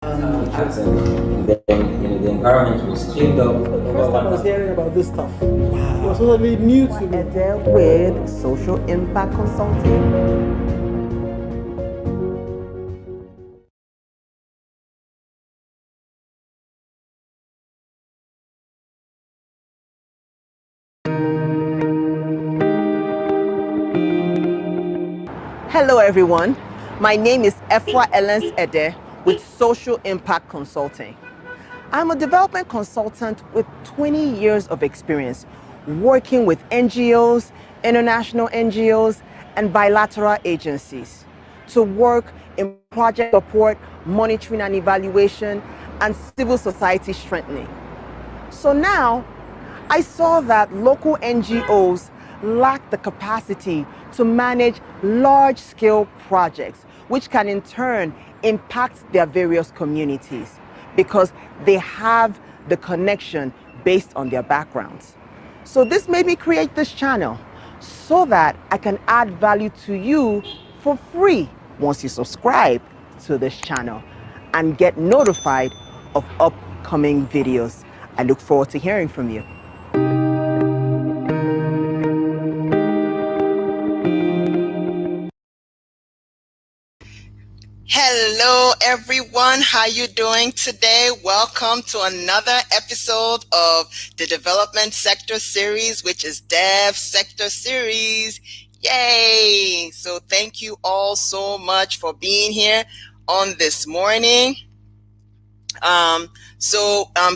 And then the environment was cleaned up. The first time I was hearing about this stuff, it was totally new to me. With social impact consulting. Hello everyone, my name is Electoral Ede with Social Impact Consulting. I'm a development consultant with 20 years of experience working with NGOs, international NGOs, and bilateral agencies to work in project support, monitoring and evaluation, and civil society strengthening. So now, I saw that local NGOs lack the capacity to manage large-scale projects, which can in turn impact their various communities because they have the connection based on their backgrounds. So this made me create this channel so that I can add value to you for free once you subscribe to this channel and get notified of upcoming videos. I look forward to hearing from you. Hello everyone, how you doing today? Welcome to another episode of the Development Sector Series, which is Devsectorseries. Yay! So thank you all so much for being here on this morning.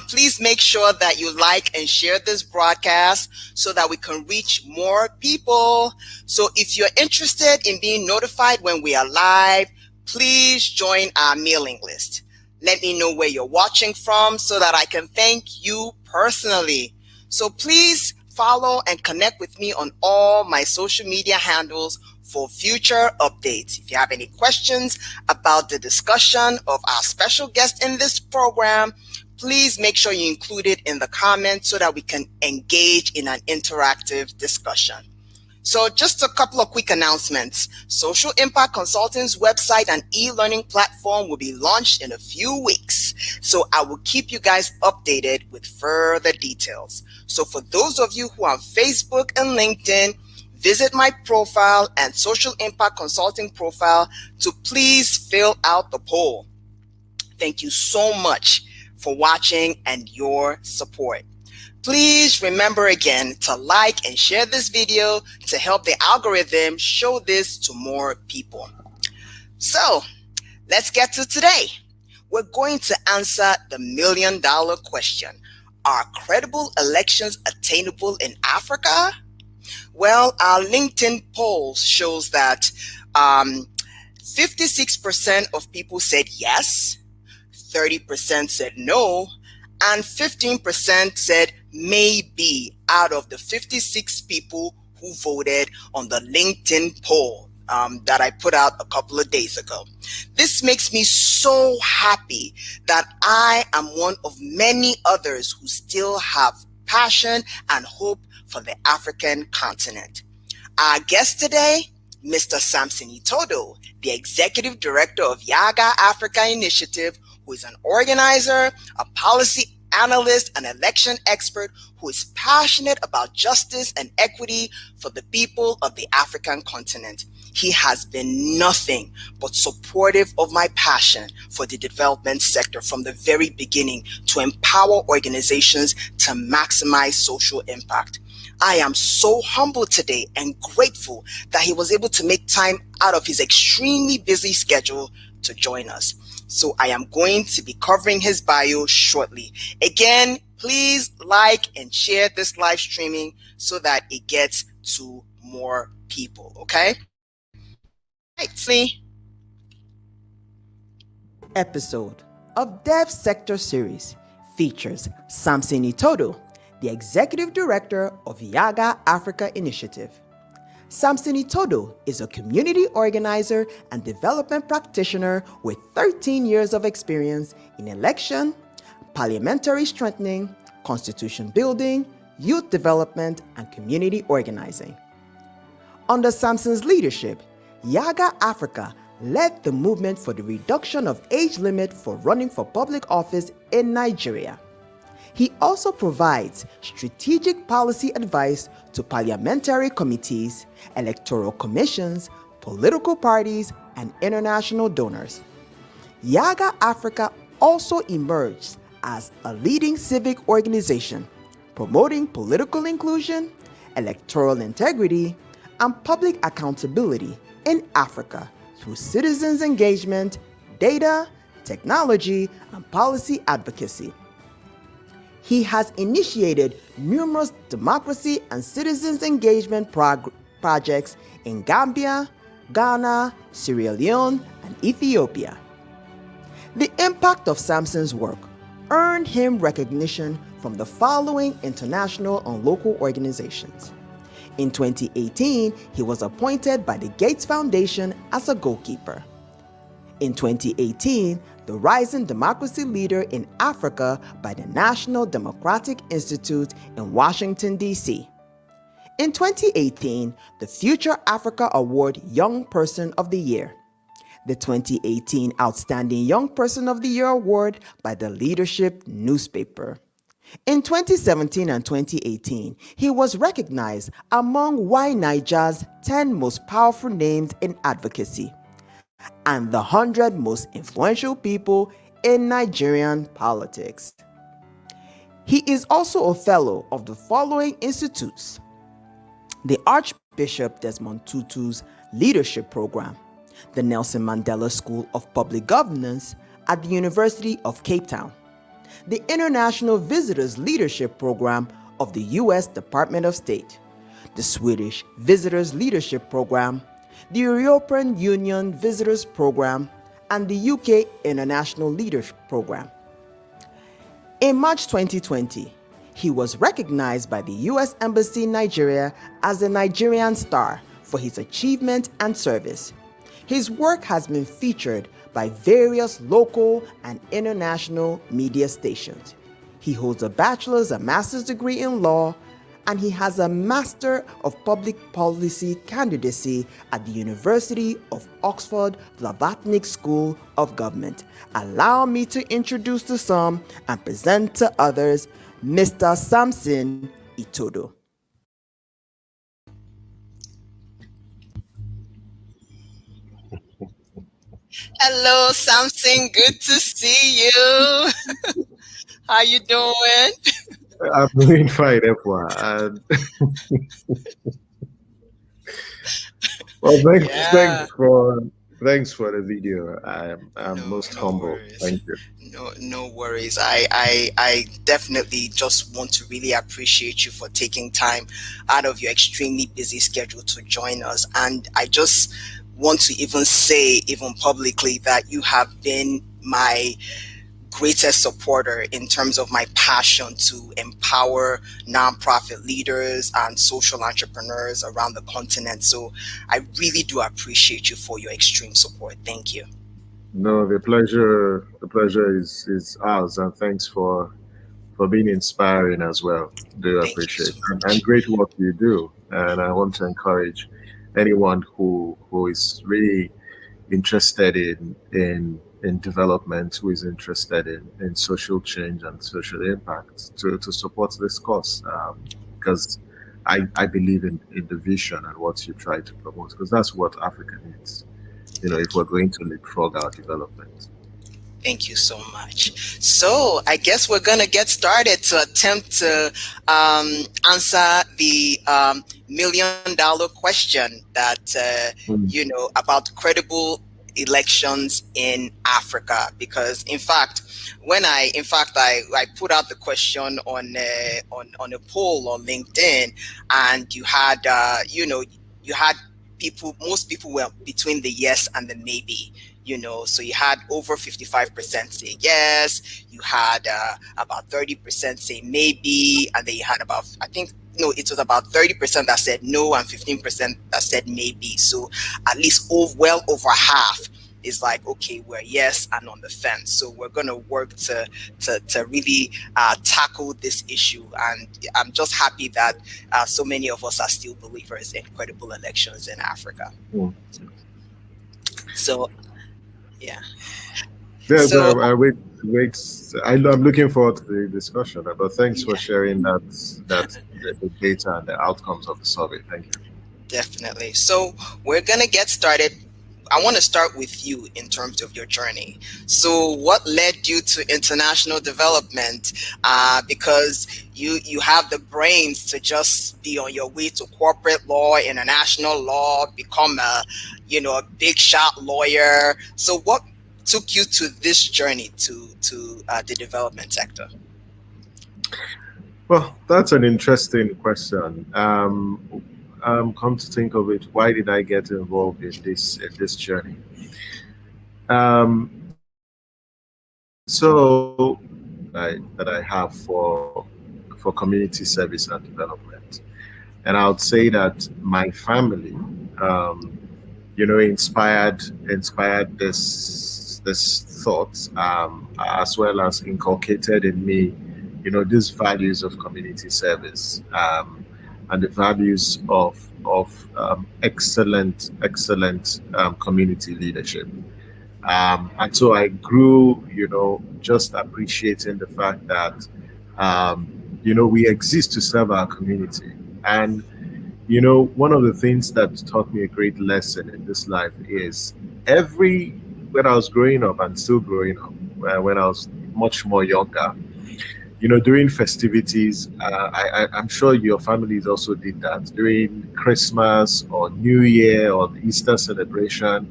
Please make sure that you like and share this broadcast so that we can reach more people. So if you're interested in being notified when we are live, please join our mailing list. Let me know where you're watching from so that I can thank you personally. So please follow and connect with me on all my social media handles for future updates. If you have any questions about the discussion of our special guest in this program, please make sure you include it in the comments so that we can engage in an interactive discussion. So just a couple of quick announcements. Social Impact Consulting's website and e-learning platform will be launched in a few weeks. So I will keep you guys updated with further details. So for those of you who are on Facebook and LinkedIn, visit my profile and Social Impact Consulting profile to please fill out the poll. Thank you so much for watching and your support. Please remember again to like and share this video to help the algorithm show this to more people. So let's get to today. We're going to answer the million-dollar question. Are credible elections attainable in Africa? Well, our LinkedIn poll shows that 56% of people said yes, 30% said no, and 15% said maybe out of the 56 people who voted on the LinkedIn poll that I put out a couple of days ago. This makes me so happy that I am one of many others who still have passion and hope for the African continent. Our guest today, Mr. Samson Itodo, the Executive Director of YIAGA Africa Initiative, who is an organizer, a policy analyst, an election expert who is passionate about justice and equity for the people of the African continent. He has been nothing but supportive of my passion for the development sector from the very beginning to empower organizations to maximize social impact. I am so humbled today and grateful that he was able to make time out of his extremely busy schedule to join us. So I am going to be covering his bio shortly. Again, please like and share this live streaming so that it gets to more people, okay? Right, see. Episode of Devsectorseries features Samson Itodo, the Executive Director of YIAGA Africa Initiative. Samson Itodo is a community organizer and development practitioner with 13 years of experience in election, parliamentary strengthening, constitution building, youth development, and community organizing. Under Samson's leadership, YIAGA Africa led the movement for the reduction of age limit for running for public office in Nigeria. He also provides strategic policy advice to parliamentary committees, electoral commissions, political parties, and international donors. YIAGA Africa also emerged as a leading civic organization, promoting political inclusion, electoral integrity, and public accountability in Africa through citizens' engagement, data, technology, and policy advocacy. He has initiated numerous democracy and citizens' engagement projects in Gambia, Ghana, Sierra Leone, and Ethiopia. The impact of Samson's work earned him recognition from the following international and local organizations. In 2018, he was appointed by the Gates Foundation as a goalkeeper. In 2018, the Rising Democracy Leader in Africa by the National Democratic Institute in Washington, D.C. In 2018, the Future Africa Award Young Person of the Year. The 2018 Outstanding Young Person of the Year Award by the Leadership newspaper. In 2017 and 2018, he was recognized among YIAGA's 10 most powerful names in advocacy and the 100 most influential people in Nigerian politics. He is also a fellow of the following institutes: the Archbishop Desmond Tutu's Leadership Program, the Nelson Mandela School of Public Governance at the University of Cape Town, the International Visitors Leadership Program of the U.S. Department of State, the Swedish Visitors Leadership Program, the European Union Visitors Program, and the UK International Leadership Program. In March 2020, he was recognized by the U.S. Embassy in Nigeria as a Nigerian star for his achievement and service. His work has been featured by various local and international media stations. He holds a bachelor's and master's degree in law, and he has a Master of Public Policy candidacy at the University of Oxford Blavatnik School of Government. Allow me to introduce to some and present to others Mr. Samson Itodo. Hello, Samson. Good to see you. How you doing? I'm doing fine, Efwa. Well, thanks for the video. I'm most humble. Worries. Thank you. No worries. I definitely just want to really appreciate you for taking time out of your extremely busy schedule to join us. And I just want to even say, even publicly, that you have been my greatest supporter in terms of my passion to empower nonprofit leaders and social entrepreneurs around the continent. So I really do appreciate you for your extreme support. Thank you. No, the pleasure is ours, and thanks for being inspiring as well. Do appreciate it. And great work you do. And I want to encourage anyone who is really interested in development, who is interested in social change and social impact, to support this cause, because I believe in the vision and what you try to promote, because that's what Africa needs, if we're going to leapfrog our development. Thank you so much. So I guess we're going to get started to attempt to answer the $1 million question that, about credible elections in Africa. Because in fact, I put out the question on a poll on LinkedIn, and you had most people were between the yes and the maybe. So you had over 55% say yes, you had about 30% say maybe, and then you had it was about 30% that said no and 15% that said maybe. So at least well over half is like, okay, we're yes and on the fence. So we're going to work to really tackle this issue. And I'm just happy that so many of us are still believers in credible elections in Africa. So yeah. Yes, So I wait. I'm looking forward to the discussion. But thanks for yeah, sharing the data and the outcomes of the survey. Thank you. definitely. So we're gonna get started. I want to start with you in terms of your journey. So, what led you to international development? Because you have the brains to just be on your way to corporate law, international law, become a big shot lawyer. So, what took you to this journey to the development sector? Well, that's an interesting question. Come to think of it, why did I get involved in this journey? So that I have for community service and development, and I would say that my family, um, inspired this thought, as well as inculcated in me, these values of community service, and the values of excellent community leadership. And so I grew, just appreciating the fact that, we exist to serve our community. And, one of the things that taught me a great lesson in this life is when I was growing up and still growing up, when I was much more younger, during festivities, I'm sure your families also did that during Christmas or New Year or the Easter celebration.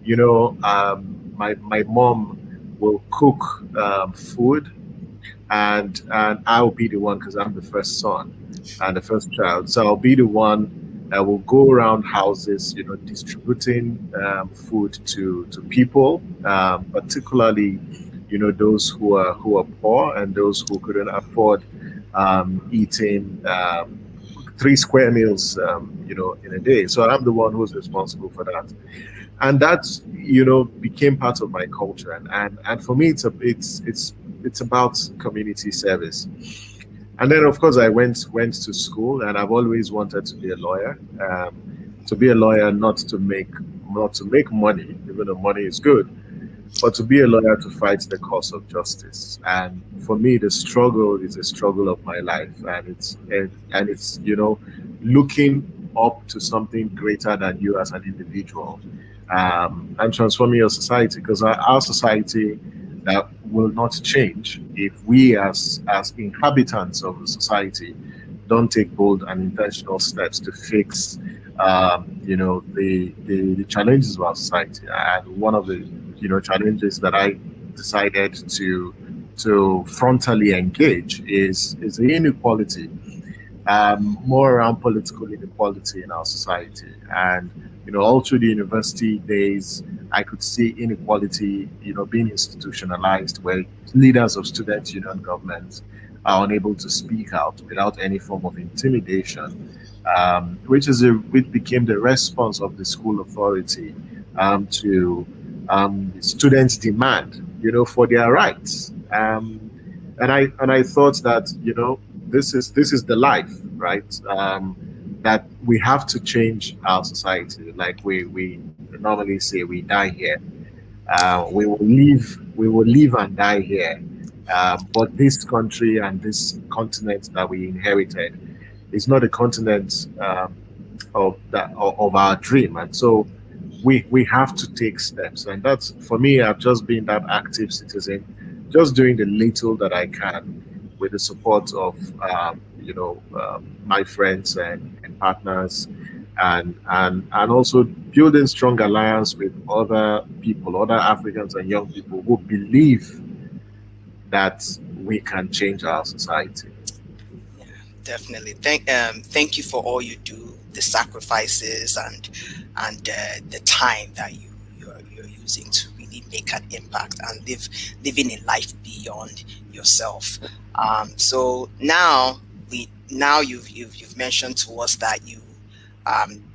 My mom will cook food, and I'll be the one because I'm the first son and the first child. So I'll be the one that will go around houses, distributing food to people, particularly, those who are poor and those who couldn't afford eating 3 square meals, in a day. So I'm the one who's responsible for that, and that became part of my culture. And for me, it's about community service. And then, of course, I went to school, and I've always wanted to be a lawyer. To be a lawyer, not to make money, even though money is good, but to be a lawyer to fight the cause of justice. And for me, the struggle is a struggle of my life, and it's looking up to something greater than you as an individual, and transforming your society, because our society that will not change if we as inhabitants of the society don't take bold and intentional steps to fix the challenges of our society. And one of the challenges that I decided to frontally engage is the inequality, more around political inequality in our society. And all through the university days, I could see inequality, being institutionalized, where leaders of student union governments are unable to speak out without any form of intimidation, which became the response of the school authority to students' demand, for their rights. And I thought that this is the life, right? That we have to change our society. Like we normally say, we die here. We will live and die here. But this country and this continent that we inherited is not a continent of our dream. And so we have to take steps. And that's, for me, I've just been that active citizen, just doing the little that I can with the support of my friends and partners, and also building strong alliance with other people, other Africans and young people who believe that we can change our society. Yeah, definitely. Thank you for all you do, the sacrifices and the time that you're using to really make an impact and living a life beyond yourself. So now you've mentioned to us that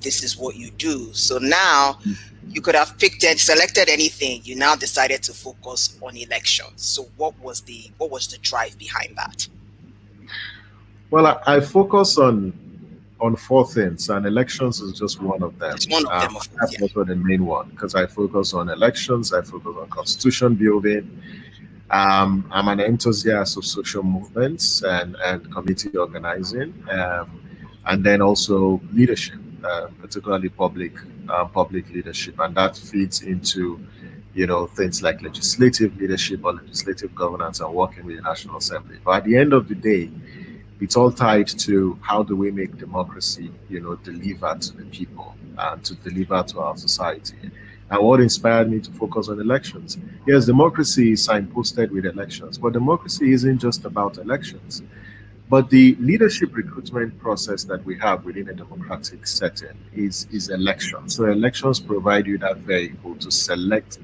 this is what you do. So now you could have picked and selected anything. You now decided to focus on elections. So what was the drive behind that? Well, I focus on on four things, and elections is just one of them. It's one of them, of course, That's also the main one, because I focus on elections, I focus on constitution building. I'm an enthusiast of social movements and community organizing, and then also leadership, particularly public leadership, and that feeds into things like legislative leadership or legislative governance and working with the National Assembly. But at the end of the day, it's all tied to how do we make democracy, deliver to the people and to deliver to our society. And what inspired me to focus on elections? Yes, democracy is signposted with elections, but democracy isn't just about elections. But the leadership recruitment process that we have within a democratic setting is elections. So elections provide you that vehicle to select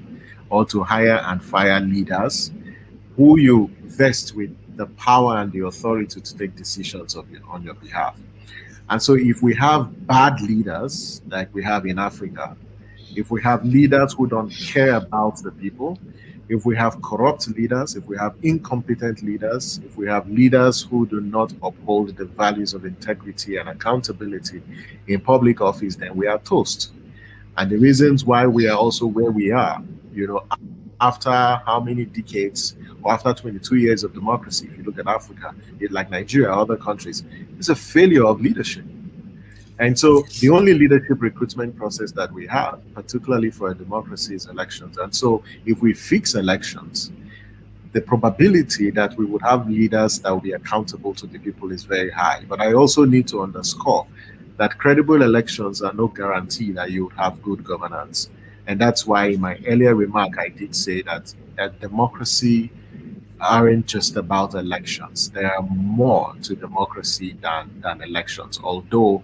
or to hire and fire leaders who you vest with the power and the authority to take decisions on your behalf. And so if we have bad leaders like we have in Africa, if we have leaders who don't care about the people, if we have corrupt leaders, if we have incompetent leaders, if we have leaders who do not uphold the values of integrity and accountability in public office, then we are toast. And the reasons why we are also where we are, after how many decades or after 22 years of democracy, if you look at Africa, like Nigeria, other countries, it's a failure of leadership. And so the only leadership recruitment process that we have, particularly for a democracy, is elections. And so if we fix elections, the probability that we would have leaders that will be accountable to the people is very high. But I also need to underscore that credible elections are no guarantee that you would have good governance. And that's why in my earlier remark, I did say that democracy aren't just about elections. There are more to democracy than elections, although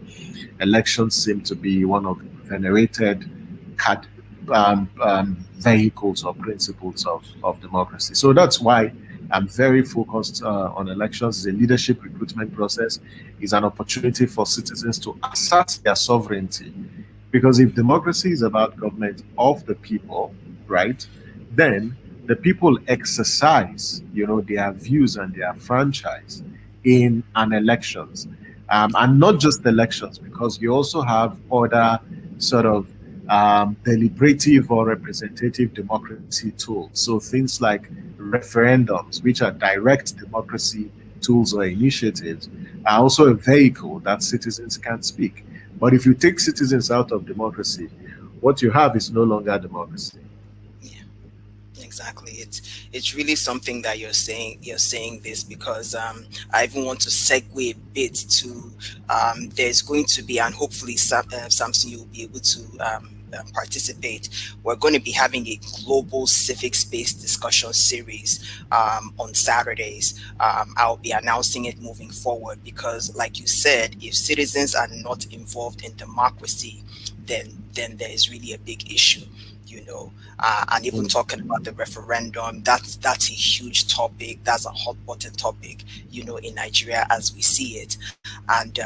elections seem to be one of the venerated vehicles or principles of democracy. So that's why I'm very focused on elections. The leadership recruitment process is an opportunity for citizens to assert their sovereignty. Because if democracy is about government of the people, right, then the people exercise, their views and their franchise in an elections, and not just elections, because you also have other sort of deliberative or representative democracy tools. So things like referendums, which are direct democracy tools or initiatives, are also a vehicle that citizens can speak. But if you take citizens out of democracy, what you have is no longer democracy. Exactly. It's really something that you're saying. You're saying this because I even want to segue a bit to there's going to be, and hopefully Samson, you'll be able to participate. We're going to be having a global civic space discussion series on Saturdays. I'll be announcing it moving forward because, like you said, if citizens are not involved in democracy, then there is really a big issue. And even talking about the referendum, that's a huge topic. That's a hot button topic, in Nigeria as we see it. And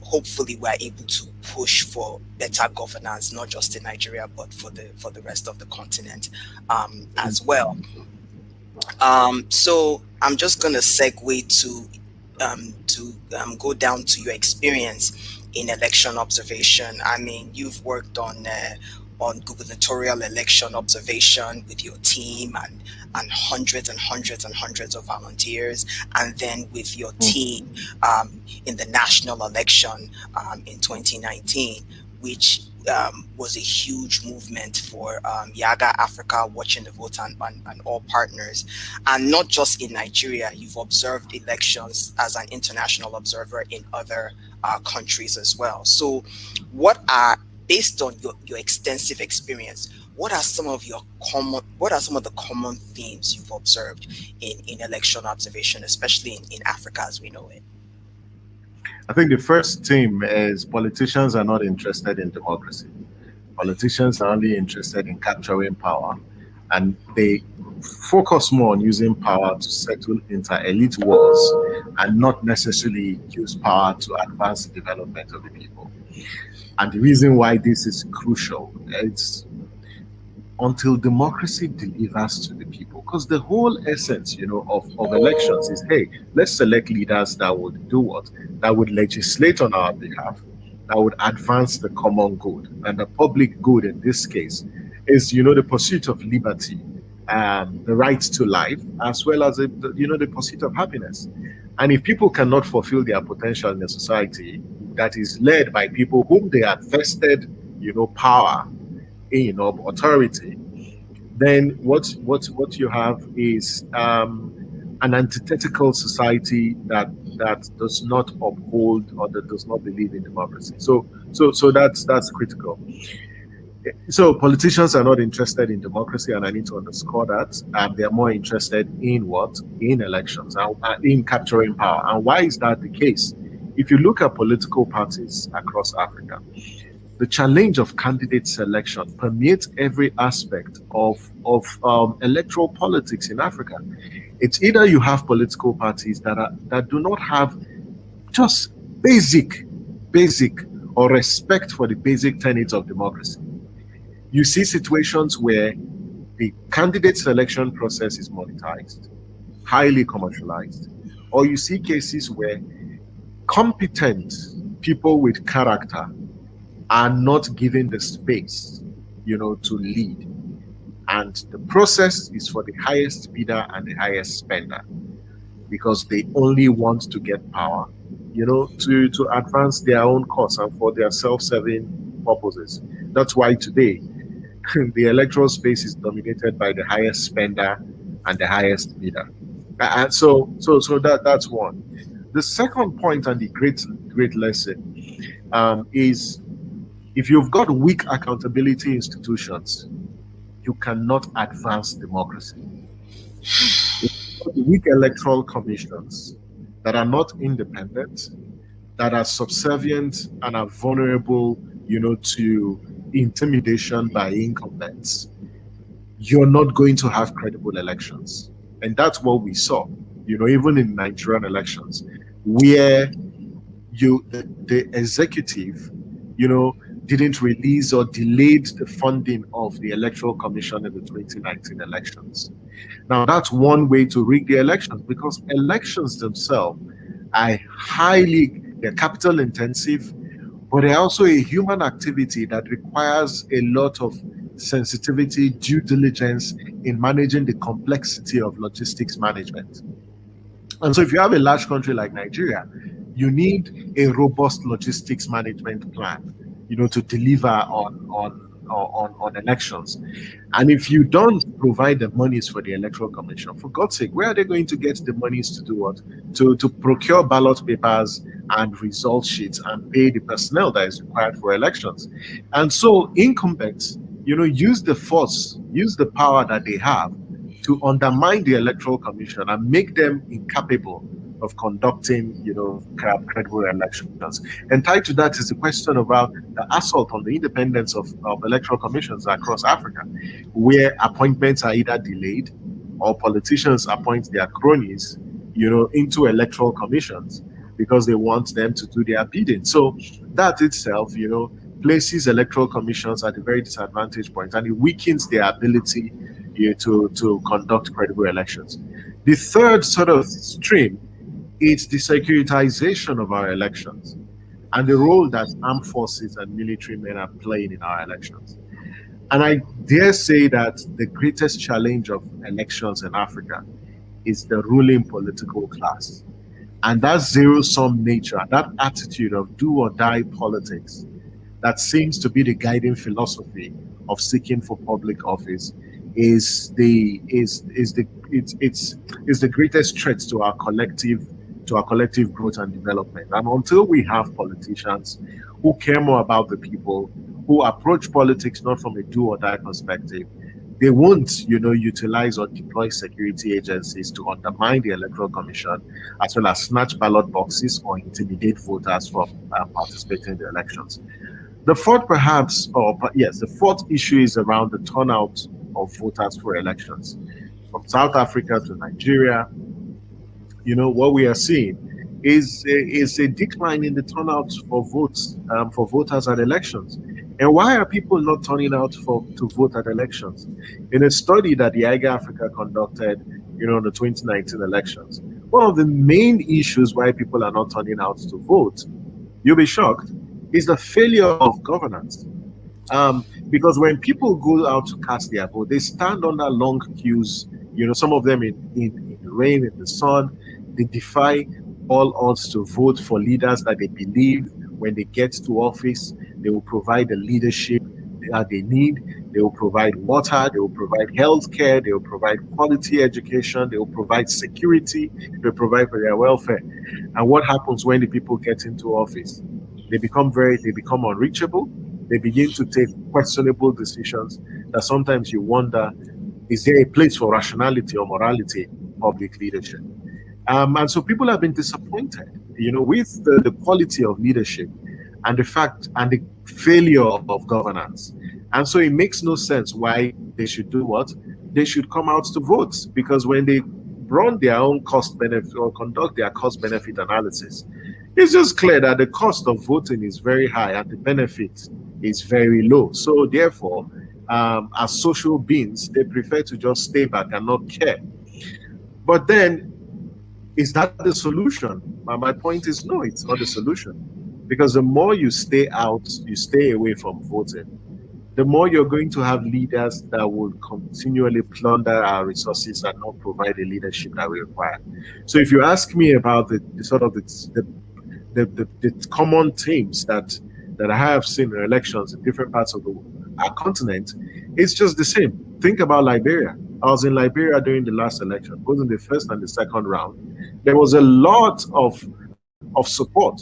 hopefully we're able to push for better governance, not just in Nigeria, but for the rest of the continent as well. So I'm just gonna segue to go down to your experience in election observation. I mean, you've worked on gubernatorial election observation with your team and hundreds and hundreds and hundreds of volunteers, and then with your team in the national election in 2019, which was a huge movement for YIAGA Africa, Watching the Vote, and all partners. And not just in Nigeria, you've observed elections as an international observer in other countries as well. So based on your extensive experience, what are some of the common themes you've observed in election observation, especially in Africa as we know it? I think the first theme is politicians are not interested in democracy. Politicians are only interested in capturing power, and they focus more on using power to settle inter-elite wars and not necessarily use power to advance the development of the people. And the reason why this is crucial, until democracy delivers to the people. Because the whole essence, of elections is, hey, let's select leaders that would do what? That would legislate on our behalf, that would advance the common good. And the public good in this case is, the pursuit of liberty, the right to life, as well as, the pursuit of happiness. And if people cannot fulfill their potential in a society that is led by people whom they have vested, power, authority, then what you have is an antithetical society that does not uphold or that does not believe in democracy. So that's critical. So politicians are not interested in democracy, and I need to underscore that. They are more interested in what? In elections, in capturing power. And why is that the case? If you look at political parties across Africa, the challenge of candidate selection permeates every aspect of electoral politics in Africa. It's either you have political parties that do not have just basic or respect for the basic tenets of democracy. You see situations where the candidate selection process is monetized, highly commercialized, or you see cases where competent people with character are not given the space, to lead. And the process is for the highest bidder and the highest spender, because they only want to get power, to advance their own cause and for their self-serving purposes. That's why today the electoral space is dominated by the highest spender and the highest bidder. And so that's one. The second point, and the great lesson, is if you've got weak accountability institutions, you cannot advance democracy. Weak electoral commissions that are not independent, that are subservient and are vulnerable, to intimidation by incumbents, you're not going to have credible elections. And that's what we saw, even in Nigerian elections, where the executive, didn't release or delayed the funding of the Electoral Commission in the 2019 elections. Now, that's one way to rig the elections, because elections themselves are they're capital intensive, but they're also a human activity that requires a lot of sensitivity, due diligence in managing the complexity of logistics management. And so if you have a large country like Nigeria, you need a robust logistics management plan, to deliver on elections. And if you don't provide the monies for the Electoral Commission, for God's sake, where are they going to get the monies to do what? To procure ballot papers and result sheets and pay the personnel that is required for elections. And so incumbents, use the force, use the power that they have to undermine the Electoral Commission and make them incapable of conducting, credible elections. And tied to that is the question about the assault on the independence of electoral commissions across Africa, where appointments are either delayed or politicians appoint their cronies, into electoral commissions because they want them to do their bidding. So that itself, places electoral commissions at a very disadvantaged point, and it weakens their ability to conduct credible elections. The third sort of stream, it's the securitization of our elections and the role that armed forces and military men are playing in our elections. And I dare say that the greatest challenge of elections in Africa is the ruling political class. And that zero-sum nature, that attitude of do or die politics, that seems to be the guiding philosophy of seeking for public office, is the greatest threat to our collective growth and development. And until we have politicians who care more about the people, who approach politics not from a do or die perspective, they won't, utilize or deploy security agencies to undermine the Electoral Commission, as well as snatch ballot boxes or intimidate voters from participating in the elections. The fourth issue is around the turnout of voters for elections. From South Africa to Nigeria, what we are seeing is a decline in the turnout for voters at elections. And why are people not turning out to vote at elections? In a study that the YIAGA Africa conducted, the 2019 elections, one of the main issues why people are not turning out to vote, you'll be shocked, is the failure of governance. Because when people go out to cast their vote, they stand under long queues, some of them in the rain, in the sun. They defy all odds to vote for leaders that they believe when they get to office, they will provide the leadership that they need. They will provide water, they will provide health care, they will provide quality education, they will provide security, they will provide for their welfare. And what happens when the people get into office? They become unreachable. They begin to take questionable decisions that sometimes you wonder, is there a place for rationality or morality in public leadership? And so people have been disappointed, with the quality of leadership and the fact and the failure of governance. And so it makes no sense why they should do what? They should come out to vote, because when they run their own cost benefit or conduct their cost benefit analysis, it's just clear that the cost of voting is very high and the benefit is very low. So therefore, as social beings, they prefer to just stay back and not care. But then, is that the solution? My point is, no, it's not the solution. Because the more you stay out, you stay away from voting, the more you're going to have leaders that will continually plunder our resources and not provide the leadership that we require. So if you ask me about the common themes that I have seen in elections in different parts of our continent, it's just the same. Think about Liberia. I was in Liberia during the last election, both in the first and the second round. There was a lot of support,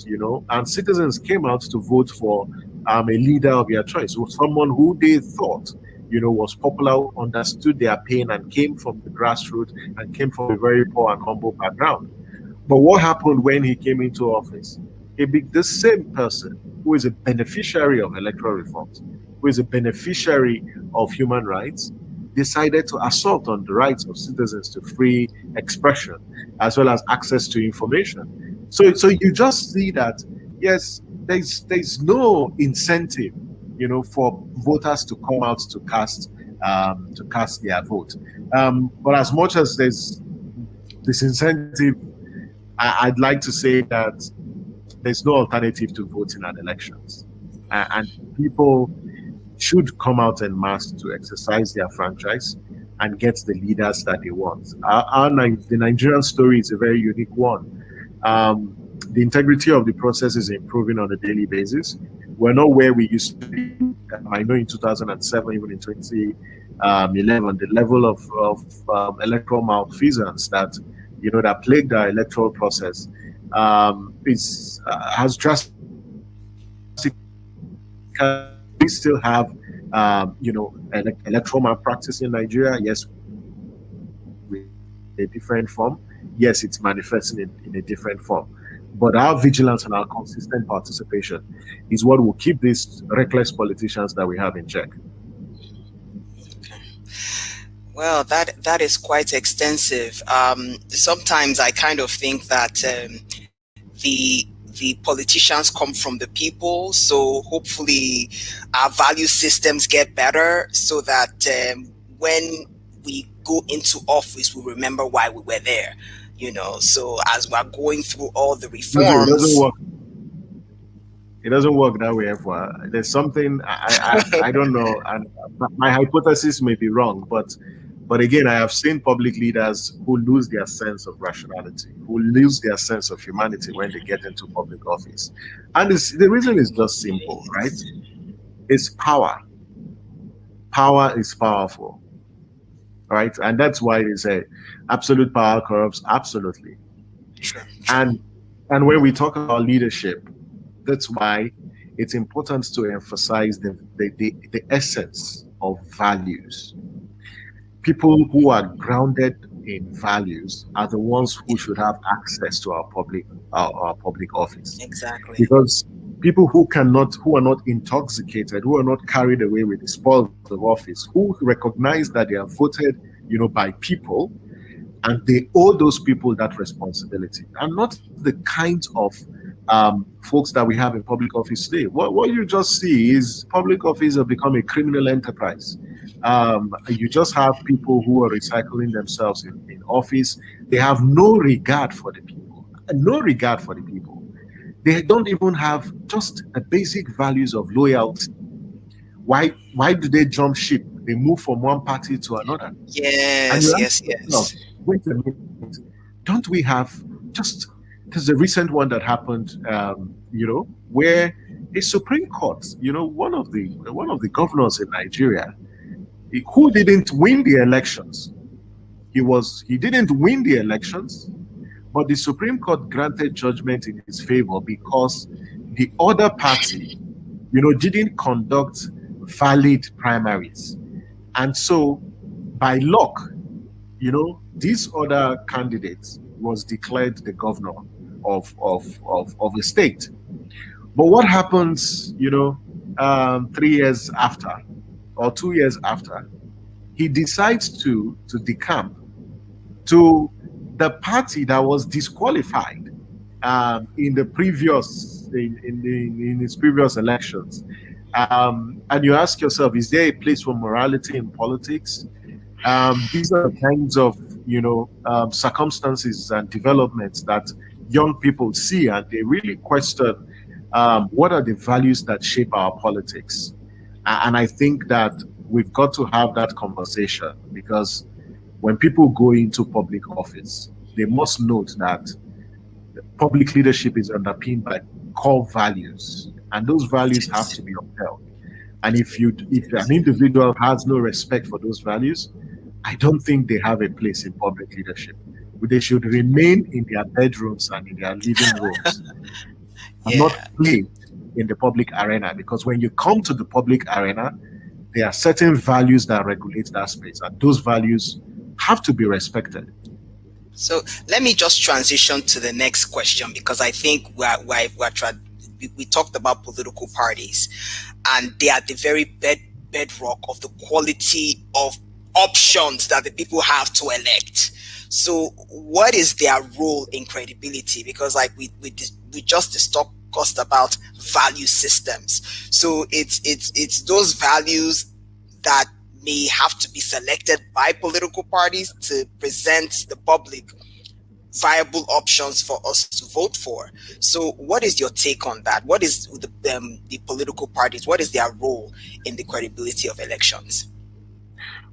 and citizens came out to vote for a leader of their choice, someone who they thought, was popular, understood their pain, and came from the grassroots and came from a very poor and humble background. But what happened when he came into office? The same person who is a beneficiary of electoral reforms, who is a beneficiary of human rights, decided to assault on the rights of citizens to free expression as well as access to information. So you just see that, yes, there's no incentive, for voters to come out to cast their vote. But as much as there's this incentive, I'd like to say that there's no alternative to voting at elections, and people should come out en masse to exercise their franchise and get the leaders that they want. The Nigerian story is a very unique one. The integrity of the process is improving on a daily basis. We're not where we used to be. I know in 2007, even in 2011, the level of electoral malfeasance that that plagued our electoral process has drastically. We still have electoral malpractice in Nigeria. Yes, with a different form. Yes, it's manifesting in a different form. But our vigilance and our consistent participation is what will keep these reckless politicians that we have in check. Well, that is quite extensive. Sometimes I kind of think that the politicians come from the people, so hopefully our value systems get better so that when we go into office, we remember why we were there. So as we're going through all the reforms, it doesn't work that way. There's something I don't know, and my hypothesis may be wrong, but again, I have seen public leaders who lose their sense of rationality, who lose their sense of humanity when they get into public office. And the reason is just simple, right? It's power. Power is powerful, right? And that's why they say absolute power corrupts absolutely. Sure. And when we talk about leadership, that's why it's important to emphasize the essence of values. People who are grounded in values are the ones who should have access to our public office. Exactly. Because people who are not intoxicated, who are not carried away with the spoils of office, who recognize that they are voted, by people, and they owe those people that responsibility, and not the kinds of folks that we have in public office today. What you just see is public office have become a criminal enterprise. You just have people who are recycling themselves in office. They have no regard for the people. No regard for the people. They don't even have just the basic values of loyalty. Why do they jump ship? They move from one party to another. Yes. Wait a minute. Don't we have just, there's a recent one that happened, where a Supreme Court, one of the governors in Nigeria, who didn't win the elections. He didn't win the elections, but the Supreme Court granted judgment in his favor because the other party, didn't conduct valid primaries. And so by luck, this other candidate was declared the governor of a state. But what happens, 3 years after or 2 years after, he decides to decamp to the party that was disqualified in the previous in his previous elections. And you ask yourself, is there a place for morality in politics? These are the kinds of circumstances and developments that young people see, and they really question what are the values that shape our politics. And I think that we've got to have that conversation, because when people go into public office, they must note that public leadership is underpinned by core values, and those values have to be upheld. And if an individual has no respect for those values, I don't think they have a place in public leadership. They should remain in their bedrooms and in their living rooms and not play in the public arena, because when you come to the public arena, there are certain values that regulate that space, and those values have to be respected. So let me just transition to the next question, because I think we talked about political parties, and they are the very bedrock of the quality of options that the people have to elect. So what is their role in credibility? Because like we just discussed about value systems. So it's those values that may have to be selected by political parties to present the public viable options for us to vote for. So what is your take on that? What is the political parties? What is their role in the credibility of elections?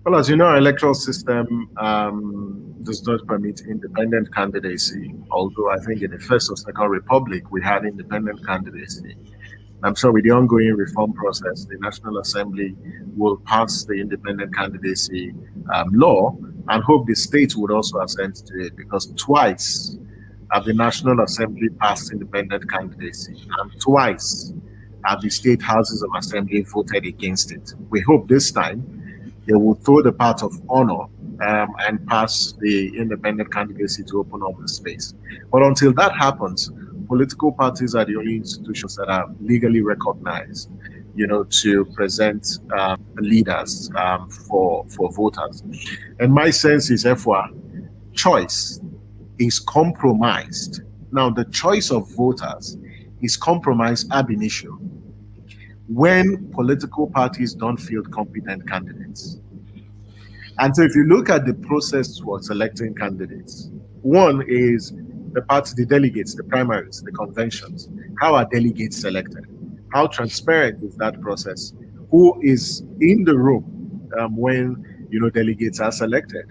Well, as you know, our electoral system does not permit independent candidacy, although I think in the First or Second Republic, we had independent candidacy. I'm sure with the ongoing reform process, the National Assembly will pass the independent candidacy law, and hope the states would also assent to it, because twice have the National Assembly passed independent candidacy, and twice have the state houses of assembly voted against it. We hope this time they will throw the part of honor and pass the independent candidacy to open up the space. But until that happens, political parties are the only institutions that are legally recognized, to present leaders for voters. And my sense is, therefore, choice is compromised. Now, the choice of voters is compromised ab initio when political parties don't field competent candidates. And so if you look at the process for selecting candidates, one is the delegates, the primaries, the conventions. How are delegates selected? How transparent is that process? Who is in the room when delegates are selected?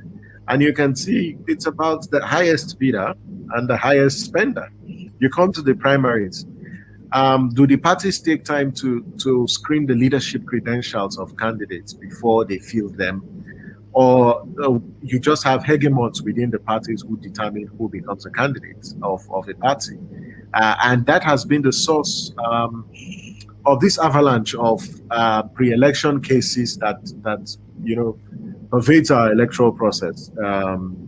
And you can see it's about the highest bidder and the highest spender. You come to the primaries. Do the parties take time to screen the leadership credentials of candidates before they field them? Or you just have hegemons within the parties who determine who becomes a candidate of a party? And that has been the source of this avalanche of pre-election cases that pervades our electoral process,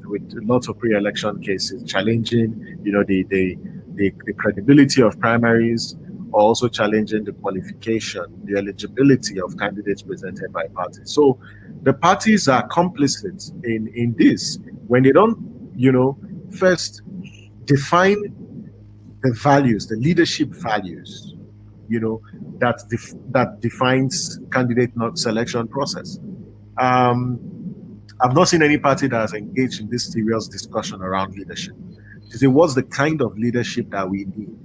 with lots of pre-election cases challenging, the credibility of primaries, also challenging the qualification, the eligibility of candidates presented by parties. So the parties are complicit in this when they don't, first define the values, the leadership values, that defines candidate selection process. I've not seen any party that has engaged in this serious discussion around leadership to say what's the kind of leadership that we need.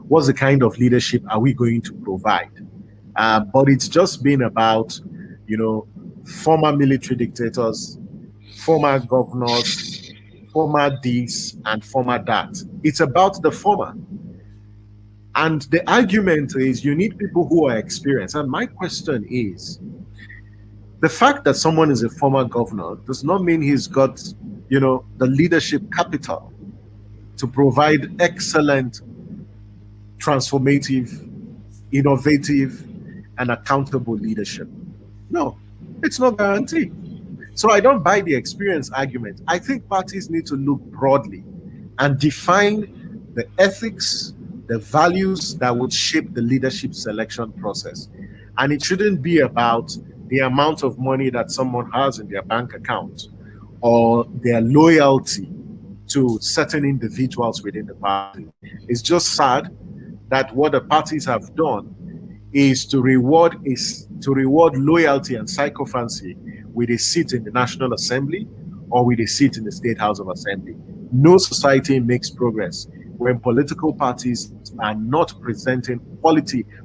What's the kind of leadership are we going to provide? But it's just been about, former military dictators, former governors, former this and former that. It's about the former. And the argument is you need people who are experienced. And my question is, the fact that someone is a former governor does not mean he's got, the leadership capital to provide excellent, transformative, innovative, and accountable leadership. No, it's not guaranteed. So I don't buy the experience argument. I think parties need to look broadly and define the ethics, the values that would shape the leadership selection process. And it shouldn't be about the amount of money that someone has in their bank account or their loyalty to certain individuals within the party. It's just sad that what the parties have done is to reward loyalty and sycophancy with a seat in the National Assembly or with a seat in the State House of Assembly. No society makes progress when political parties are not presenting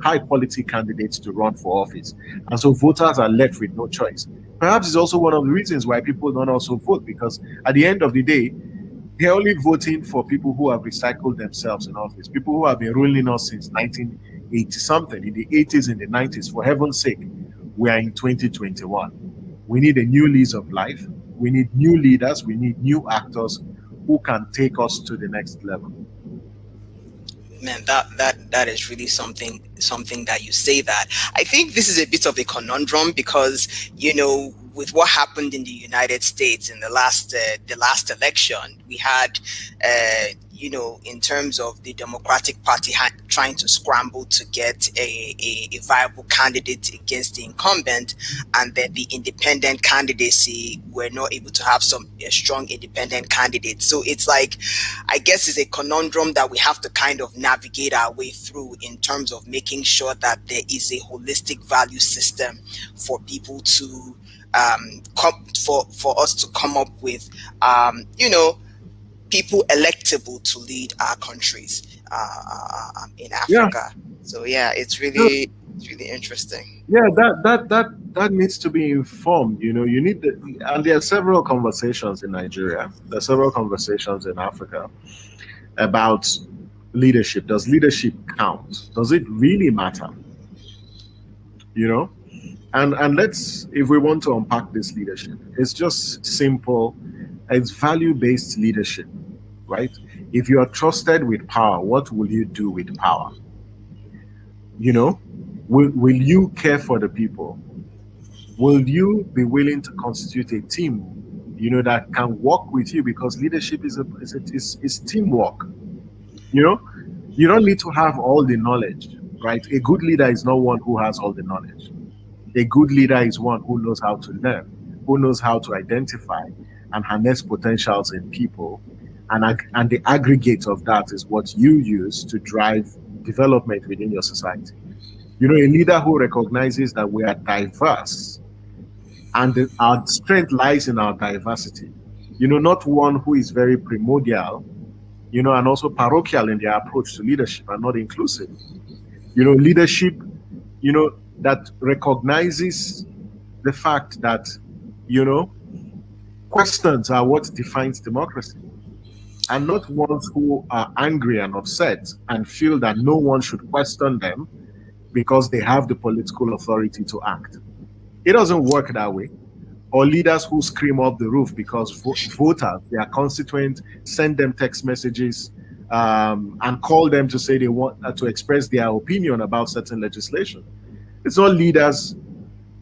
high quality candidates to run for office. And so voters are left with no choice. Perhaps it's also one of the reasons why people don't also vote, because at the end of the day, they're only voting for people who have recycled themselves in office, people who have been ruling us since 1980 something, in the 80s, in the 90s. For heaven's sake, we are in 2021. We need a new lease of life. We need new leaders. We need new actors who can take us to the next level. Man, that is really something that you say that. I think this is a bit of a conundrum because, with what happened in the United States in the last election, we had, in terms of the Democratic Party trying to scramble to get a viable candidate against the incumbent, and then the independent candidacy were not able to have a strong independent candidate. So it's like, I guess it's a conundrum that we have to kind of navigate our way through in terms of making sure that there is a holistic value system for people to for us to come up with, people electable to lead our countries in Africa. Yeah. So yeah, it's really interesting. Yeah, that needs to be informed. You need and there are several conversations in Nigeria. There are several conversations in Africa about leadership. Does leadership count? Does it really matter? And let's, if we want to unpack this leadership, it's just simple. It's value-based leadership, right? If you are trusted with power, what will you do with power? Will you care for the people? Will you be willing to constitute a team, that can work with you? Because leadership is teamwork. You don't need to have all the knowledge, right? A good leader is not one who has all the knowledge. A good leader is one who knows how to learn, who knows how to identify and harness potentials in people. And the aggregate of that is what you use to drive development within your society. A leader who recognizes that we are diverse and our strength lies in our diversity. Not one who is very primordial, and also parochial in their approach to leadership and not inclusive. Leadership, that recognizes the fact that, questions are what defines democracy, and not ones who are angry and upset and feel that no one should question them because they have the political authority to act. It doesn't work that way. Or leaders who scream up the roof because voters, their constituents, send them text messages and call them to say they want to express their opinion about certain legislation. It's not leaders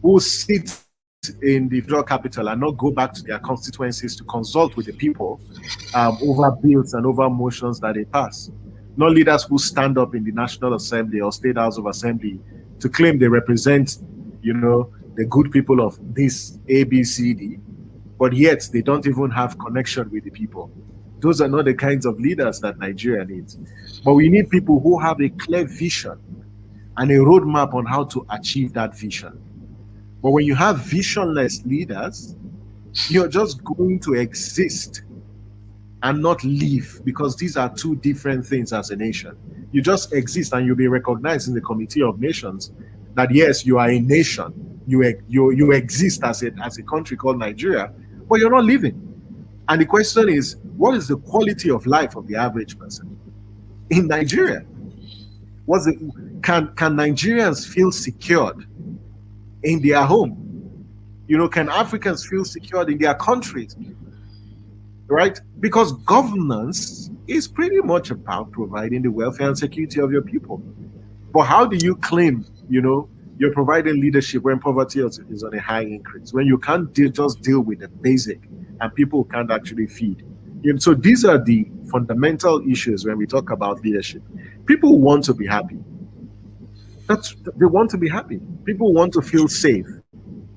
who sit in the federal capital and not go back to their constituencies to consult with the people over bills and over motions that they pass. Not leaders who stand up in the National Assembly or State House of Assembly to claim they represent, the good people of this ABCD, but yet they don't even have connection with the people. Those are not the kinds of leaders that Nigeria needs. But we need people who have a clear vision and a roadmap on how to achieve that vision. But when you have visionless leaders, you're just going to exist and not live, because these are two different things as a nation. You just exist and you'll be recognized in the Committee of Nations that yes, you are a nation. You exist as a country called Nigeria, but you're not living. And the question is, what is the quality of life of the average person in Nigeria? Can Nigerians feel secured in their home? Can Africans feel secured in their countries? Right? Because governance is pretty much about providing the welfare and security of your people. But how do you claim, you're providing leadership when poverty is on a high increase, when you can't just deal with the basic and people can't actually feed? So these are the fundamental issues when we talk about leadership. People want to be happy. They want to be happy. People want to feel safe.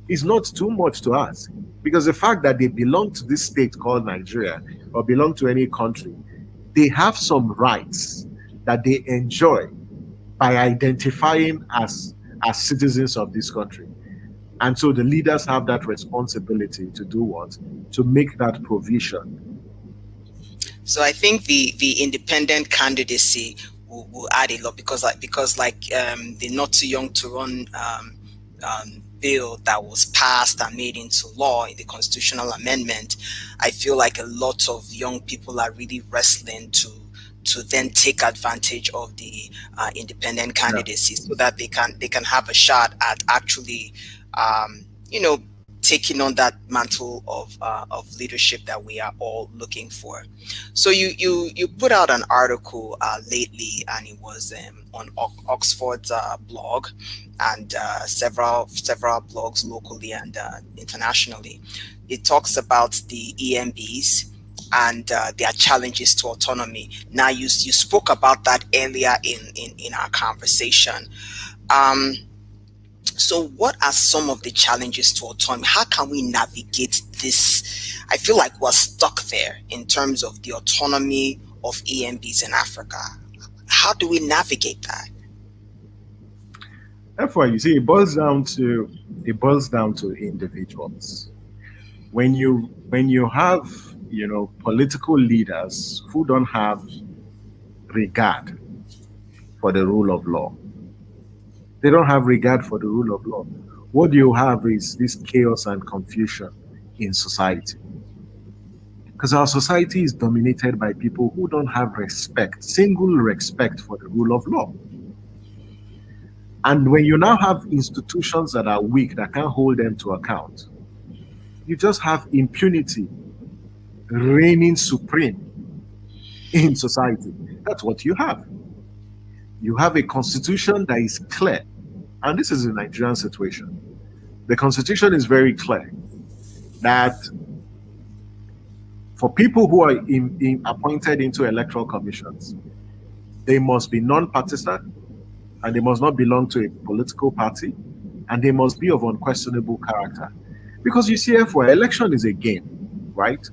It's not too much to ask, because the fact that they belong to this state called Nigeria or belong to any country, they have some rights that they enjoy by identifying as citizens of this country. And so the leaders have that responsibility to do what? To make that provision. So I think the independent candidacy will add a lot, because the Not Too Young to Run bill that was passed and made into law in the constitutional amendment, I feel like a lot of young people are really wrestling to then take advantage of the independent candidacy, so that they can have a shot at actually taking on that mantle of leadership that we are all looking for. So you put out an article lately, and it was on Oxford's blog, and several blogs locally and internationally. It talks about the EMBs and their challenges to autonomy. Now you spoke about that earlier in our conversation. So what are some of the challenges to autonomy? How can we navigate this? I feel like we're stuck there in terms of the autonomy of EMBs in Africa. How do we navigate that? Therefore, you see, it boils down to individuals. When you have political leaders who don't have regard for the rule of law, they don't have regard for the rule of law. What you have is this chaos and confusion in society. Because our society is dominated by people who don't have single respect for the rule of law. And when you now have institutions that are weak, that can't hold them to account, you just have impunity reigning supreme in society. That's what you have. You have a constitution that is clear. And this is a Nigerian situation. The constitution is very clear that for people who are appointed into electoral commissions, they must be non-partisan, and they must not belong to a political party, and they must be of unquestionable character. Because you see, for election is a game, right?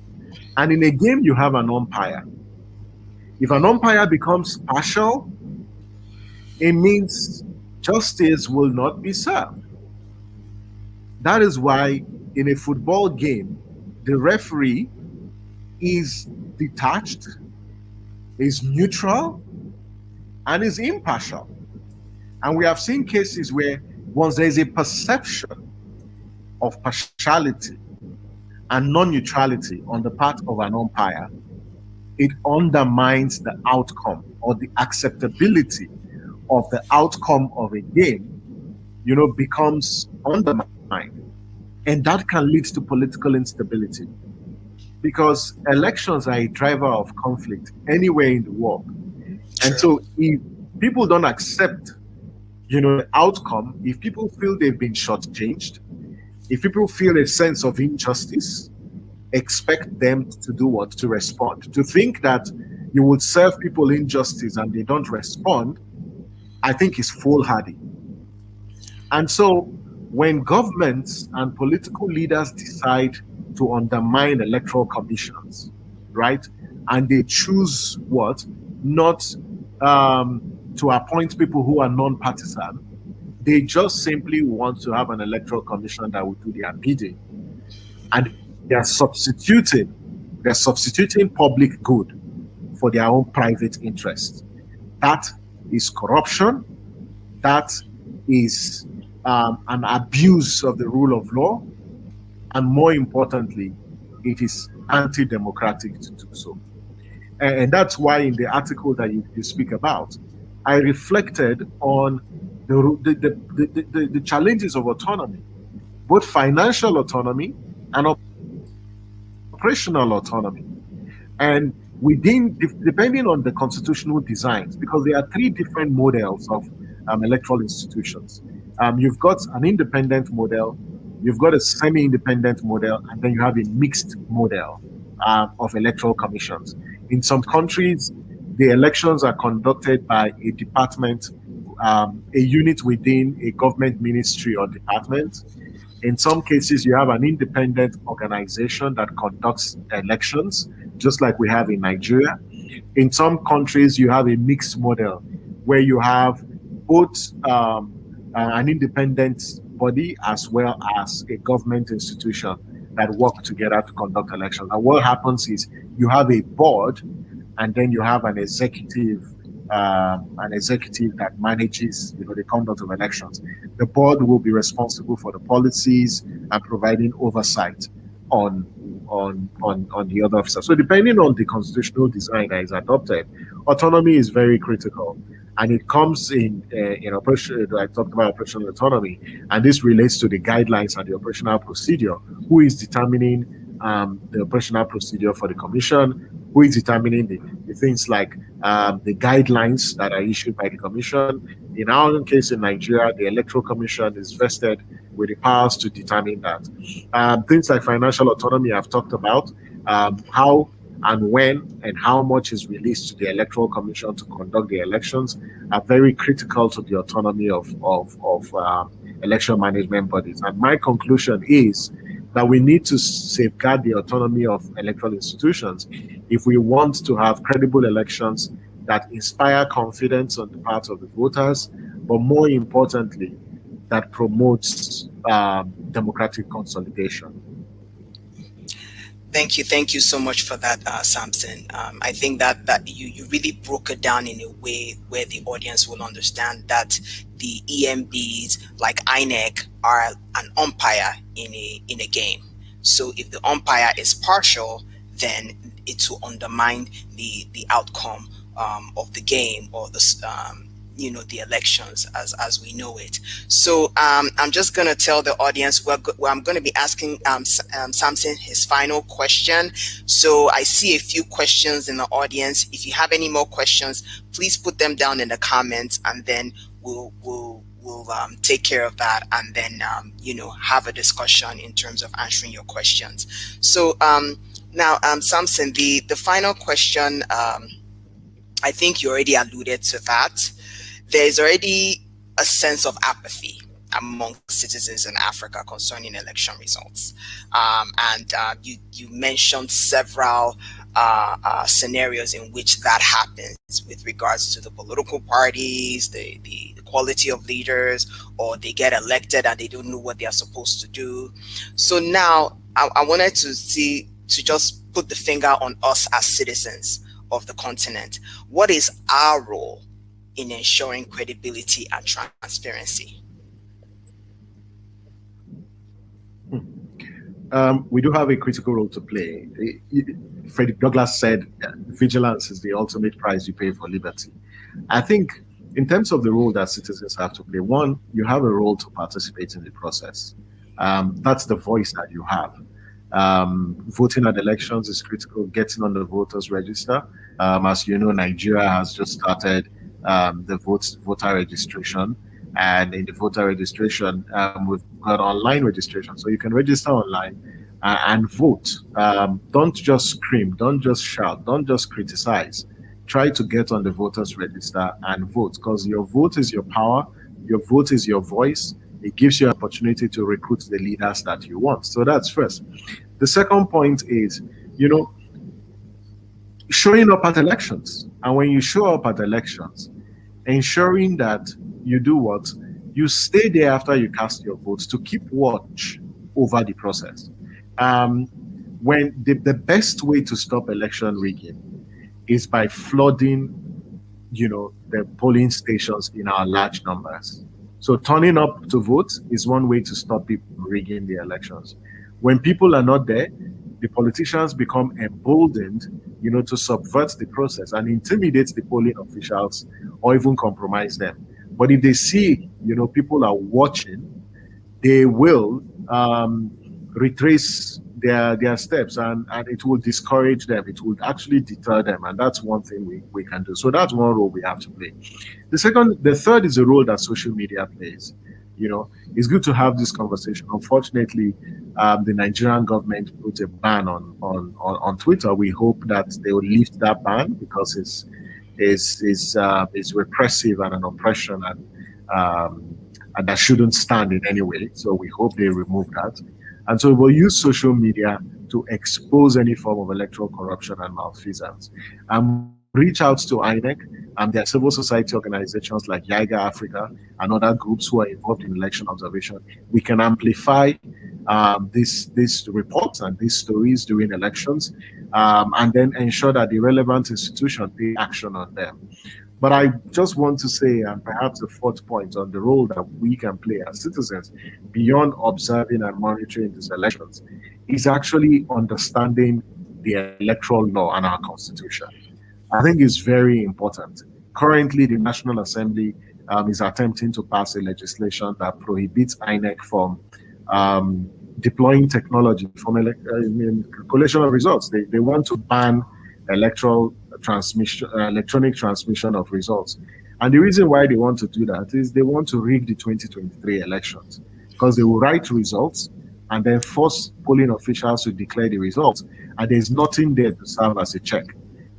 And in a game, you have an umpire. If an umpire becomes partial, it means justice will not be served. That is why in a football game, the referee is detached, is neutral, and is impartial. And we have seen cases where once there is a perception of partiality and non-neutrality on the part of an umpire, it undermines the outcome or the acceptability of the outcome of a game, becomes undermined. And that can lead to political instability, because elections are a driver of conflict anywhere in the world. And so if people don't accept, the outcome, if people feel they've been shortchanged, if people feel a sense of injustice, expect them to do what? To respond. To think that you would serve people injustice and they don't respond, I think is foolhardy. And so when governments and political leaders decide to undermine electoral commissions, right, and they choose what? Not to appoint people who are non-partisan. They just simply want to have an electoral commission that will do their bidding. And they're substituting public good for their own private interest. That is corruption. That is an abuse of the rule of law. And more importantly, it is anti-democratic to do so. And that's why in the article that you speak about, I reflected on the challenges of autonomy, both financial autonomy and operational autonomy. And within, depending on the constitutional designs, because there are three different models of electoral institutions. You've got an independent model, you've got a semi-independent model, and then you have a mixed model of electoral commissions. In some countries, the elections are conducted by a department, a unit within a government ministry or department. In some cases, you have an independent organization that conducts elections, just like we have in Nigeria. In some countries, you have a mixed model where you have both an independent body as well as a government institution that work together to conduct elections. And what happens is you have a board, and then you have an executive that manages, the conduct of elections. The board will be responsible for the policies and providing oversight on the other officers. So depending on the constitutional design that is adopted, autonomy is very critical. And it comes in operation. I talked about operational autonomy, and this relates to the guidelines and the operational procedure. Who is determining the operational procedure for the commission? Who is determining the things like the guidelines that are issued by the commission? In our case in Nigeria, the Electoral Commission is vested with the powers to determine that. Things like financial autonomy I've talked about, how and when and how much is released to the Electoral Commission to conduct the elections are very critical to the autonomy of election management bodies. And my conclusion is that we need to safeguard the autonomy of electoral institutions if we want to have credible elections that inspire confidence on the part of the voters, but more importantly, that promotes democratic consolidation. Thank you so much for that, Samson. I think that you really broke it down in a way where the audience will understand that the EMBs, like INEC, are an umpire in a game. So if the umpire is partial, then it will undermine the outcome of the game or the elections as we know it. So I'm just going to tell the audience I'm going to be asking Samson his final question. So I see a few questions in the audience. If you have any more questions, please put them down in the comments, and then we'll take care of that, and then have a discussion in terms of answering your questions. So now Samson, the final question, I think you already alluded to that. There's already a sense of apathy among citizens in Africa concerning election results. You mentioned several scenarios in which that happens with regards to the political parties, the quality of leaders, or they get elected and they don't know what they are supposed to do. So now I wanted to just put the finger on us as citizens of the continent. What is our role in ensuring credibility and transparency? We do have a critical role to play. Frederick Douglass said, vigilance is the ultimate price you pay for liberty. I think in terms of the role that citizens have to play, one, you have a role to participate in the process. That's the voice that you have. Voting at elections is critical, getting on the voters register. As you know, Nigeria has just started the voter registration, and in the voter registration we've got online registration, so you can register online and vote. Don't just scream, don't just shout, don't just criticize. Try to get on the voters register and vote, because your vote is your power, your vote is your voice. It gives you an opportunity to recruit the leaders that you want. So that's first. The second point is, showing up at elections. And when you show up at elections, ensuring that you do what? You stay there after you cast your votes to keep watch over the process. When the best way to stop election rigging is by flooding, the polling stations in our large numbers. So turning up to vote is one way to stop people rigging the elections. When people are not there, the politicians become emboldened, to subvert the process and intimidate the polling officials or even compromise them. But if they see, people are watching, they will retrace their steps, and it will discourage them. It will actually deter them, and that's one thing we can do. So that's one role we have to play. The third is the role that social media plays. It's good to have this conversation. Unfortunately, the Nigerian government put a ban on Twitter. We hope that they will lift that ban because it's repressive and an oppression, and that shouldn't stand in any way. So we hope they remove that. And so we'll use social media to expose any form of electoral corruption and malfeasance. Reach out to INEC and their civil society organizations like YIAGA Africa and other groups who are involved in election observation. We can amplify these reports and these stories during elections, and then ensure that the relevant institution take action on them. But I just want to say, and perhaps the fourth point on the role that we can play as citizens beyond observing and monitoring these elections is actually understanding the electoral law and our constitution. I think it's very important. Currently, the National Assembly is attempting to pass a legislation that prohibits INEC from deploying technology from collation of results. They want to ban electronic transmission of results. And the reason why they want to do that is they want to rig the 2023 elections, because they will write results and then force polling officials to declare the results, and there's nothing there to serve as a check.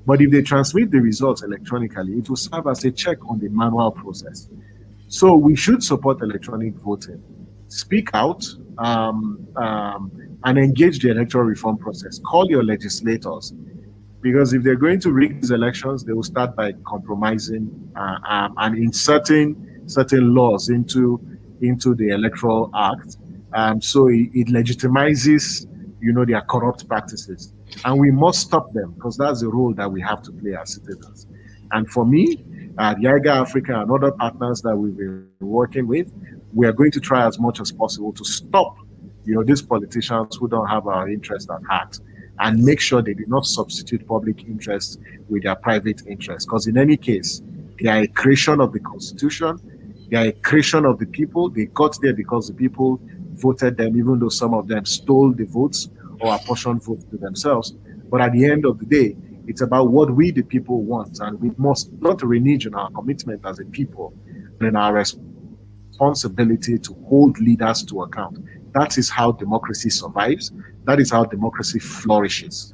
But if they transmit the results electronically, it will serve as a check on the manual process. So we should support electronic voting. Speak out and engage the electoral reform process. Call your legislators, because if they're going to rig these elections, they will start by compromising and inserting certain laws into the Electoral Act. So it legitimizes, their corrupt practices. And we must stop them, because that's the role that we have to play as citizens. And for me, YIAGA Africa and other partners that we've been working with, we are going to try as much as possible to stop, these politicians who don't have our interest at heart, and make sure they do not substitute public interest with their private interest. Because in any case, they are a creation of the Constitution, they are a creation of the people. They got there because the people voted them, even though some of them stole the votes or apportioned votes to themselves. But at the end of the day, it's about what we, the people, want. And we must not renege on our commitment as a people and in our responsibility to hold leaders to account. That is how democracy survives. That is how democracy flourishes.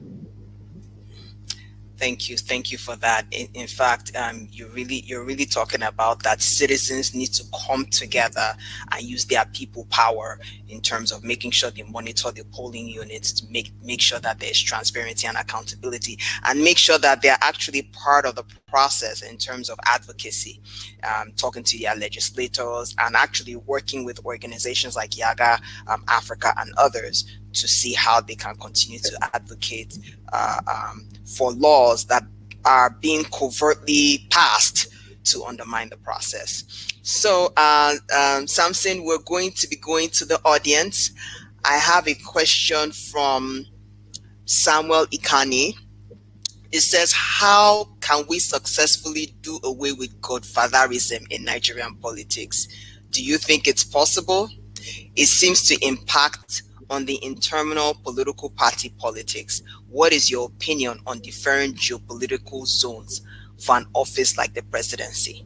Thank you for that. In fact, you're really talking about that citizens need to come together and use their people power in terms of making sure they monitor the polling units to make sure that there's transparency and accountability, and make sure that they're actually part of the process in terms of advocacy, talking to their legislators and actually working with organizations like YIAGA Africa and others to see how they can continue to advocate for laws that are being covertly passed to undermine the process. So, Samson, we're going to be going to the audience. I have a question from Samuel Ikani. It says, how can we successfully do away with godfatherism in Nigerian politics? Do you think it's possible? It seems to impact on the internal political party politics. What is your opinion on different geopolitical zones for an office like the presidency?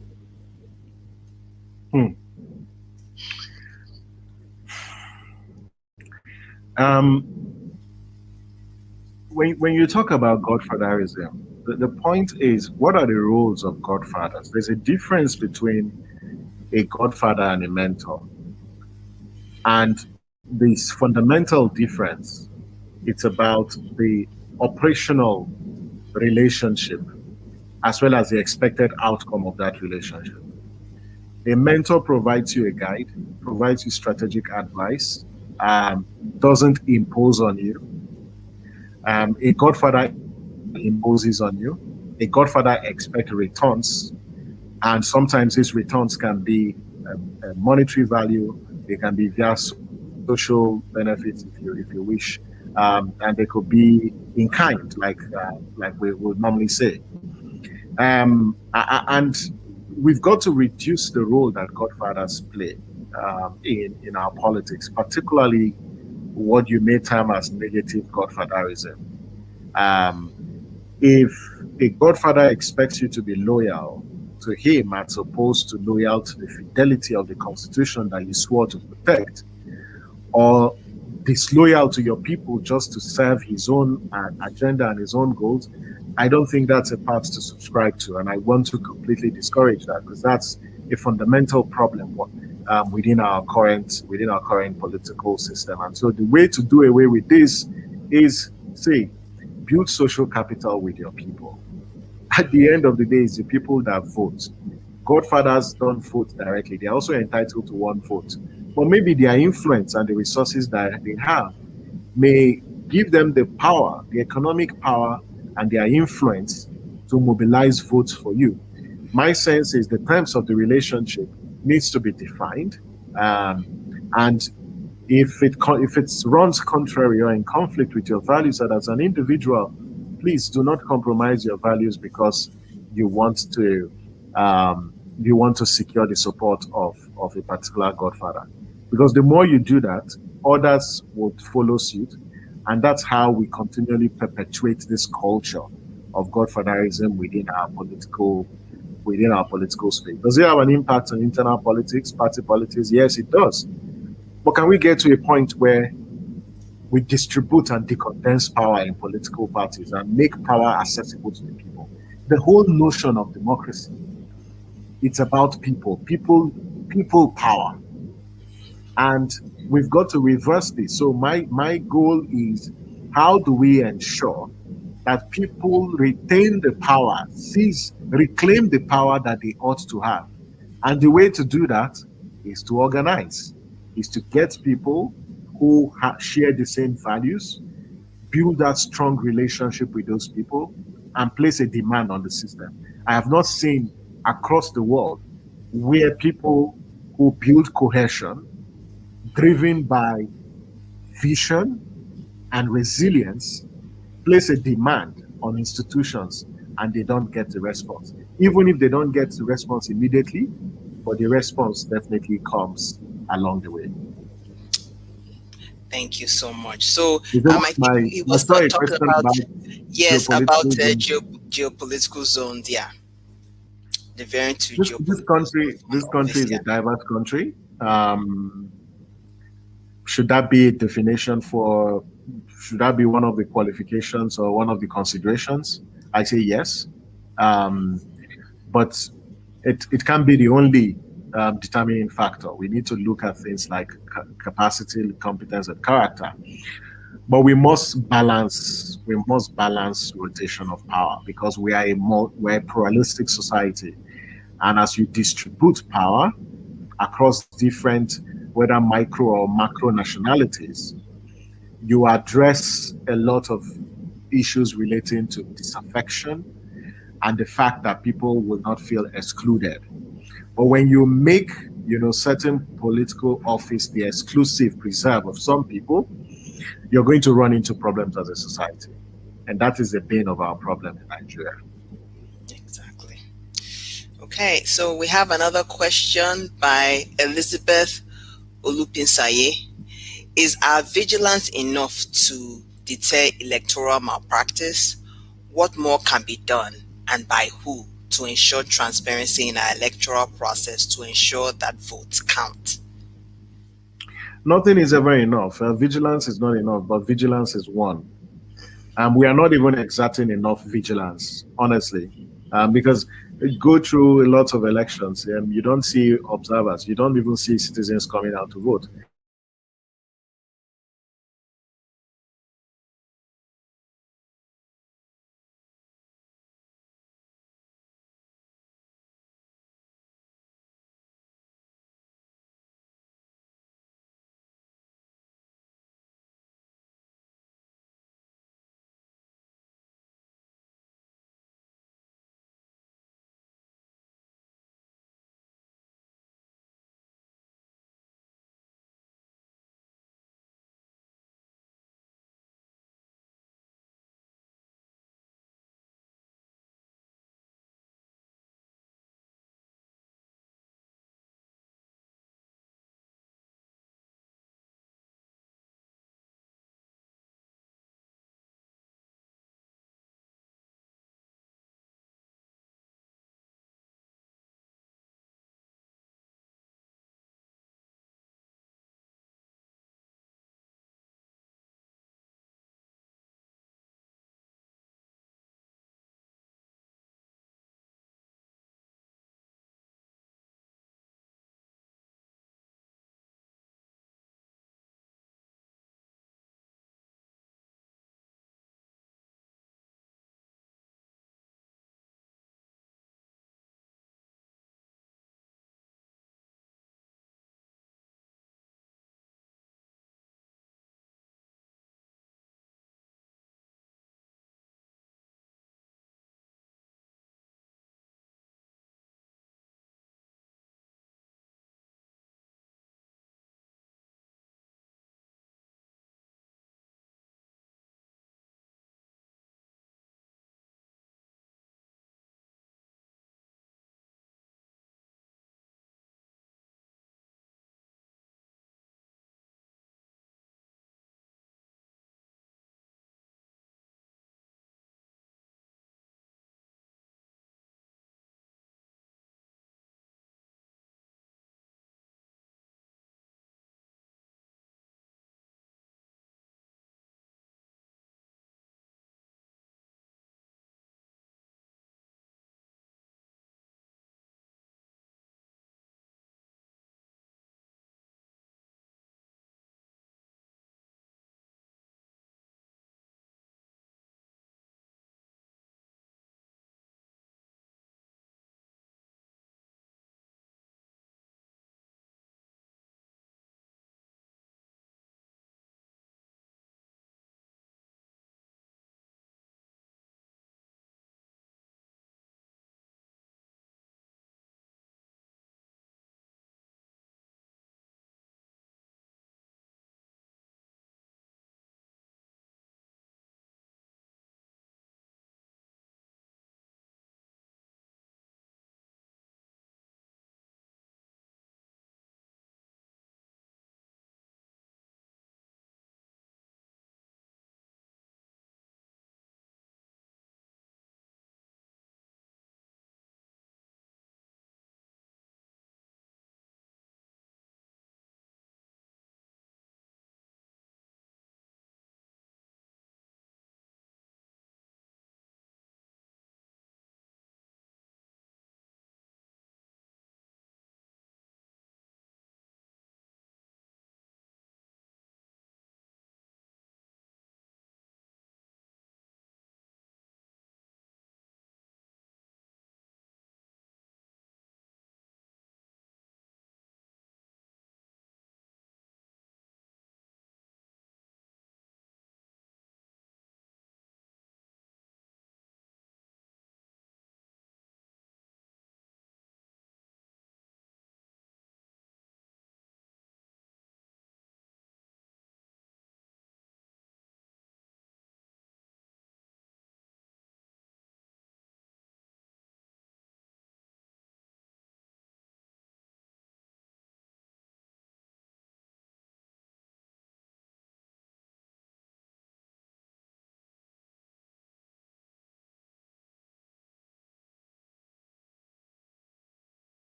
When you talk about godfatherism, the point is, what are the roles of godfathers? There's a difference between a godfather and a mentor. And this fundamental difference, it's about the operational relationship as well as the expected outcome of that relationship. A mentor provides you a guide, provides you strategic advice, doesn't impose on you. A godfather imposes on you. A godfather expects returns, and sometimes these returns can be a monetary value. They can be via social benefits, if you wish, and they could be in kind, like we would normally say. And we've got to reduce the role that godfathers play in our politics, particularly what you may term as negative godfatherism. If a godfather expects you to be loyal to him as opposed to loyal to the fidelity of the constitution that you swore to protect, or disloyal to your people just to serve his own agenda and his own goals, I don't think that's a path to subscribe to, and I want to completely discourage that, because that's a fundamental problem within our current political system. And so the way to do away with this is, say, build social capital with your people. At the end of the day, it's the people that vote. Godfathers don't vote directly. They're also entitled to one vote. But maybe their influence and the resources that they have may give them the power, the economic power, and their influence to mobilize votes for you. My sense is the terms of the relationship needs to be defined, and if it runs contrary or in conflict with your values, that as an individual, please do not compromise your values because you want to secure the support of a particular godfather. Because the more you do that, others would follow suit, and that's how we continually perpetuate this culture of godfatherism within our political space. Does it have an impact on internal politics, party politics? Yes, it does. But can we get to a point where we distribute and decondense power in political parties and make power accessible to the people? The whole notion of democracy, it's about people power. And we've got to reverse this. So my goal is, how do we ensure that people retain the power, reclaim the power that they ought to have? And the way to do that is to organize, is to get people who share the same values, build that strong relationship with those people, and place a demand on the system. I have not seen across the world where people who build cohesion, driven by vision and resilience, place a demand on institutions and they don't get the response. Even if they don't get the response immediately, but the response definitely comes along the way. Thank you so much. So I think he was talking about geopolitical zones. Yeah, the variant to this country is a diverse country. Should that be a definition should that be one of the qualifications or one of the considerations? I say yes, but it can't be the only determining factor. We need to look at things like capacity, competence, and character. But we must balance rotation of power, because we're a pluralistic society, and as you distribute power across different, whether micro or macro nationalities, you address a lot of issues relating to disaffection and the fact that people will not feel excluded. But when you make, certain political office the exclusive preserve of some people, you're going to run into problems as a society. And that is the bane of our problem in Nigeria. Exactly. Okay, so we have another question by Elizabeth Olupinsaye. Is our vigilance enough to deter electoral malpractice? What more can be done, and by who, to ensure transparency in our electoral process, to ensure that votes count? Nothing is ever enough. Vigilance is not enough, but vigilance is one. We are not even exerting enough vigilance, honestly, because go through a lot of elections, you don't see observers, you don't even see citizens coming out to vote.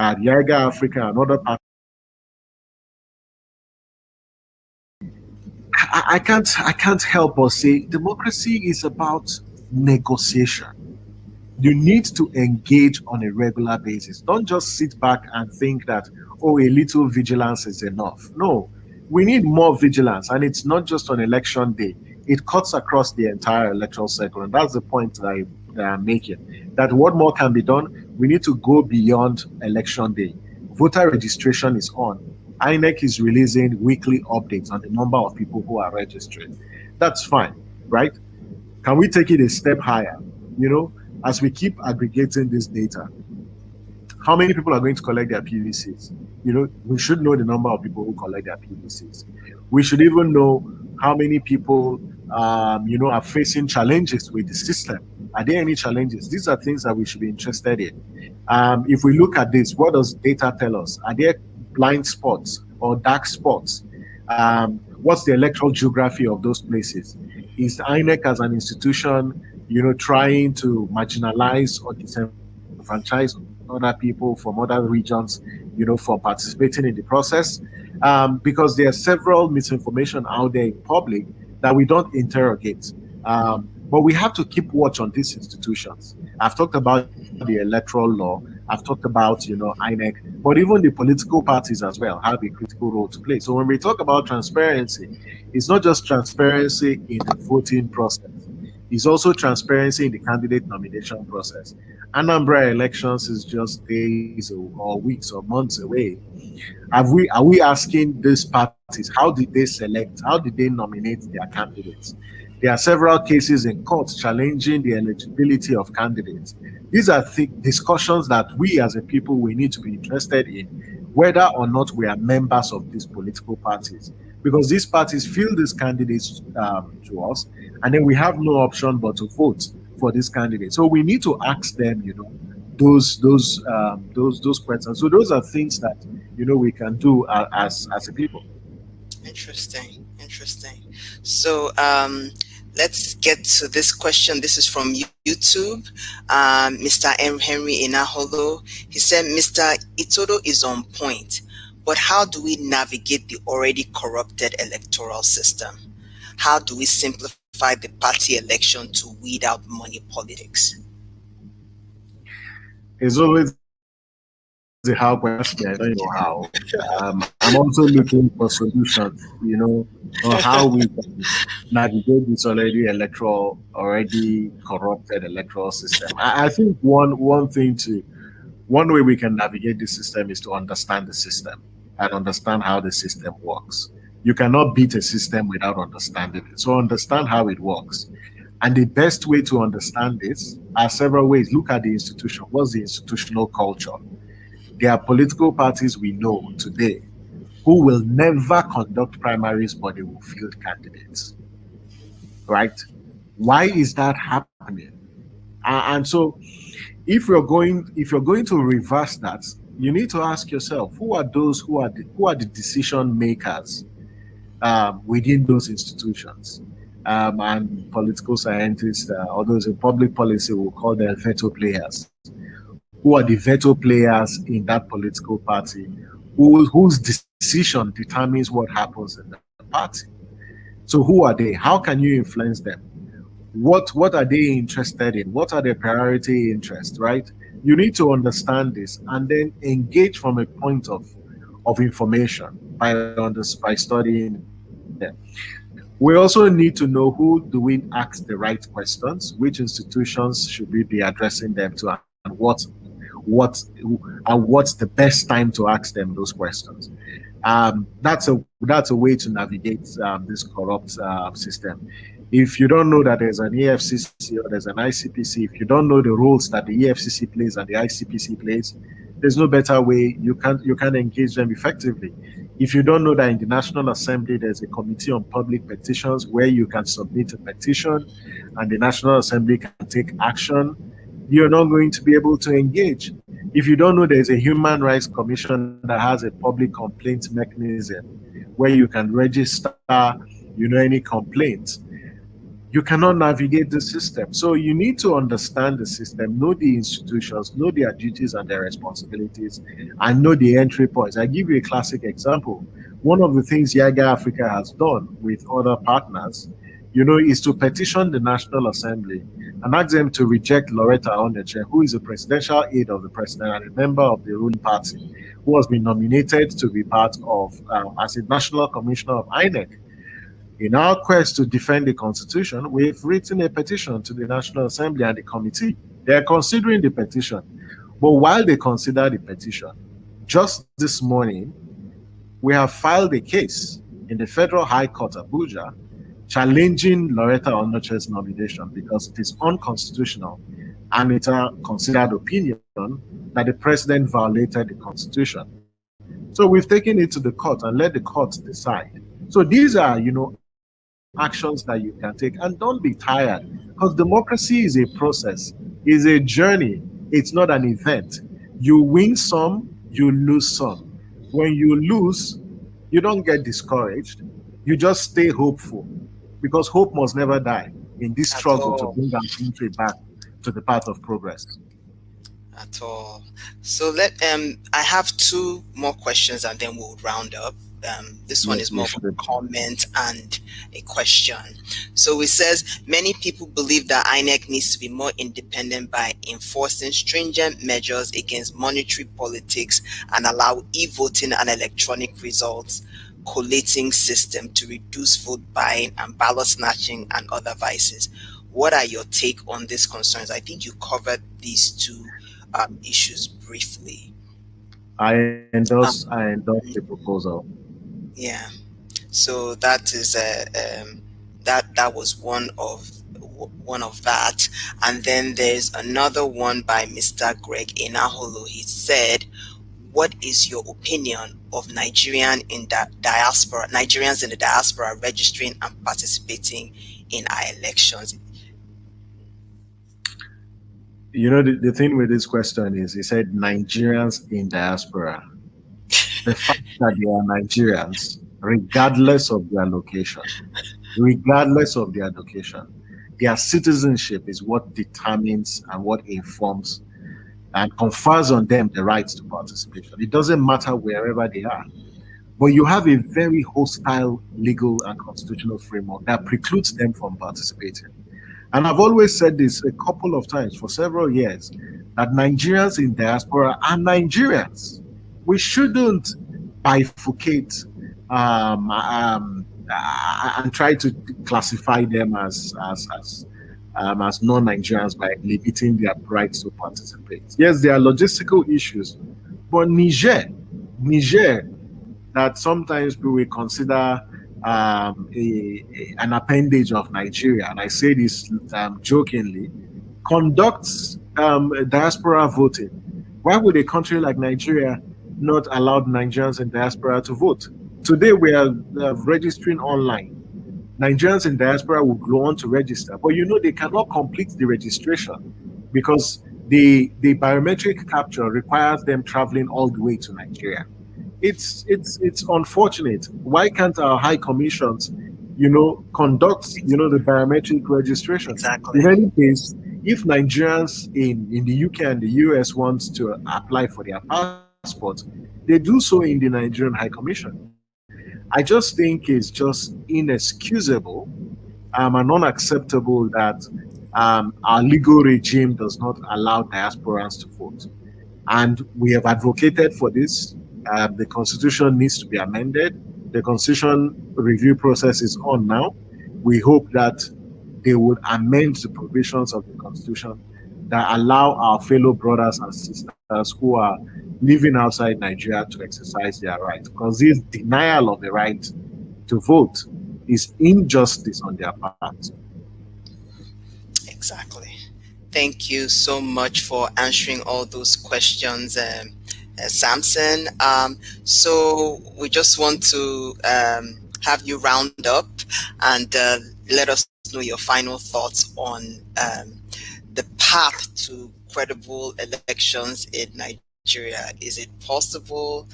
At YIAGA Africa and other parts, I can't help but say democracy is about negotiation. You need to engage on a regular basis. Don't just sit back and think that, oh, a little vigilance is enough. No, we need more vigilance. And it's not just on election day, it cuts across the entire electoral cycle. And that's the point that I'm making. That what more can be done? We need to go beyond election day. Voter registration is on. INEC is releasing weekly updates on the number of people who are registering. That's fine, right? Can we take it a step higher? You know, as we keep aggregating this data, how many people are going to collect their PVCs? You know, we should know the number of people who collect their PVCs. We should even know how many people, are facing challenges with the system. Are there any challenges? These are things that we should be interested in. If we look at this, what does data tell us? Are there blind spots or dark spots? What's the electoral geography of those places? Is INEC as an institution, trying to marginalize or disenfranchise other people from other regions, for participating in the process? Because there are several misinformation out there in public that we don't interrogate. But we have to keep watch on these institutions. I've talked about the electoral law. I've talked about, INEC, but even the political parties as well have a critical role to play. So when we talk about transparency, it's not just transparency in the voting process. It's also transparency in the candidate nomination process. Anambra elections is just days or weeks or months away. Are we asking these parties, how did they select? How did they nominate their candidates? There are several cases in court challenging the eligibility of candidates. These are discussions that we as a people, we need to be interested in, whether or not we are members of these political parties. Because these parties fill these candidates to us, and then we have no option but to vote for this candidate. So we need to ask them, those questions. So those are things that we can do as a people. Interesting. So let's get to this question. This is from YouTube. Mr. M. Henry Inaholo. He said, Mr. Itodo is on point, but how do we navigate the already corrupted electoral system? How do we simplify the party election to weed out money politics? It's always the how question. I don't know how. I'm also looking for solutions, on how we can navigate this already corrupted electoral system. I think one way we can navigate the system is to understand the system and understand how the system works. You cannot beat a system without understanding it. So understand how it works. And the best way to understand this are several ways. Look at the institution. What's the institutional culture? There are political parties we know today who will never conduct primaries, but they will field candidates. Right? Why is that happening? And so if you're going to reverse that, you need to ask yourself, who are the decision makers within those institutions? And political scientists or those in public policy will call them veto players. Who are the veto players in that political party? Whose decision determines what happens in the party? So who are they? How can you influence them? What are they interested in? What are their priority interests, right? You need to understand this and then engage from a point of information by studying them. We also need to know who do we ask the right questions, which institutions should we be addressing them to, and what's the best time to ask them those questions. That's a way to navigate this corrupt system. If you don't know that there's an EFCC or there's an ICPC, if you don't know the roles that the EFCC plays and the ICPC plays, there's no better way you can engage them effectively. If you don't know that in the National Assembly there's a committee on public petitions where you can submit a petition and the National Assembly can take action, you're not going to be able to engage. If you don't know there's a Human Rights Commission that has a public complaint mechanism where you can register any complaints, you cannot navigate the system. So you need to understand the system, know the institutions, know their duties and their responsibilities, and know the entry points. I give you a classic example. One of the things YIAGA Africa has done with other partners, is to petition the National Assembly and ask them to reject Loretta Oneche, who is a presidential aide of the president and a member of the ruling party, who has been nominated to be part of, as a national commissioner of INEC. In our quest to defend the Constitution, we've written a petition to the National Assembly and the committee. They're considering the petition. But while they consider the petition, just this morning, we have filed a case in the Federal High Court, Abuja, challenging Loretta Onoche's nomination because it is unconstitutional and it's a considered opinion that the president violated the Constitution. So we've taken it to the court and let the court decide. So these are, actions that you can take, and don't be tired, because democracy is a process, is a journey. It's not an event. You win some, you lose some. When you lose, you don't get discouraged. You just stay hopeful, because hope must never die in this struggle to bring our country back to the path of progress. At all. So I have two more questions and then we'll round up. This one is more of a comment and a question. So it says, many people believe that INEC needs to be more independent by enforcing stringent measures against monetary politics and allow e-voting and electronic results collating system to reduce vote buying and ballot snatching and other vices. What are your take on these concerns? I think you covered these two issues briefly. I endorse the proposal. Yeah, so that is that was one of that, and then there's another one by Mr. Greg Enaholo. He said, "What is your opinion of Nigerians in the diaspora registering and participating in our elections?" The thing with this question is, he said Nigerians in diaspora. The fact that they are Nigerians, regardless of their location, their citizenship is what determines and what informs and confers on them the rights to participation. It doesn't matter wherever they are. But you have a very hostile legal and constitutional framework that precludes them from participating. And I've always said this a couple of times for several years, that Nigerians in diaspora are Nigerians. We shouldn't bifurcate and try to classify them as non-Nigerians by limiting their rights to participate. Yes, there are logistical issues, but Niger, that sometimes we will consider an appendage of Nigeria, and I say this jokingly, conducts diaspora voting. Why would a country like Nigeria not allow Nigerians in diaspora to vote? Today we are registering online. Nigerians in diaspora will go on to register, but they cannot complete the registration because the biometric capture requires them traveling all the way to Nigeria. It's unfortunate. Why can't our high commissions, conduct, the biometric registration? Exactly. In any case, if Nigerians in the UK and the US want to apply for their passport, they do so in the Nigerian High Commission. I just think it's just inexcusable and unacceptable that our legal regime does not allow diasporans to vote. And we have advocated for this. The Constitution needs to be amended. The Constitution review process is on now. We hope that they would amend the provisions of the Constitution that allow our fellow brothers and sisters who are living outside Nigeria to exercise their rights. Because this denial of the right to vote is injustice on their part. Exactly. Thank you so much for answering all those questions, Samson. So we just want to have you round up and let us know your final thoughts on the path to credible elections in Nigeria. Is it possible?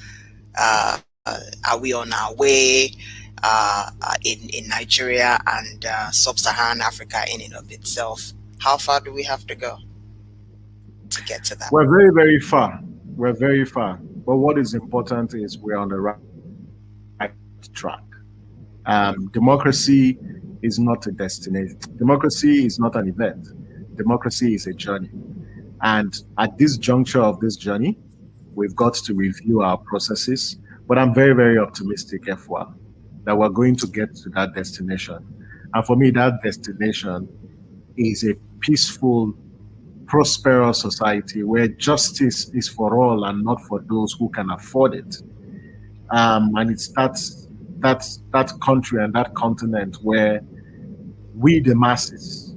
Are we on our way? in Nigeria and sub-Saharan Africa in and of itself. How far do we have to go to get to that? We're very, very far. We're very far. But what is important is we're on the right track. Democracy is not a destination. Democracy is not an event. Democracy is a journey. And at this juncture of this journey, we've got to review our processes. But I'm very, very optimistic, F1, that we're going to get to that destination. And for me, that destination is a peaceful, prosperous society where justice is for all and not for those who can afford it. And it's that country and that continent where we the masses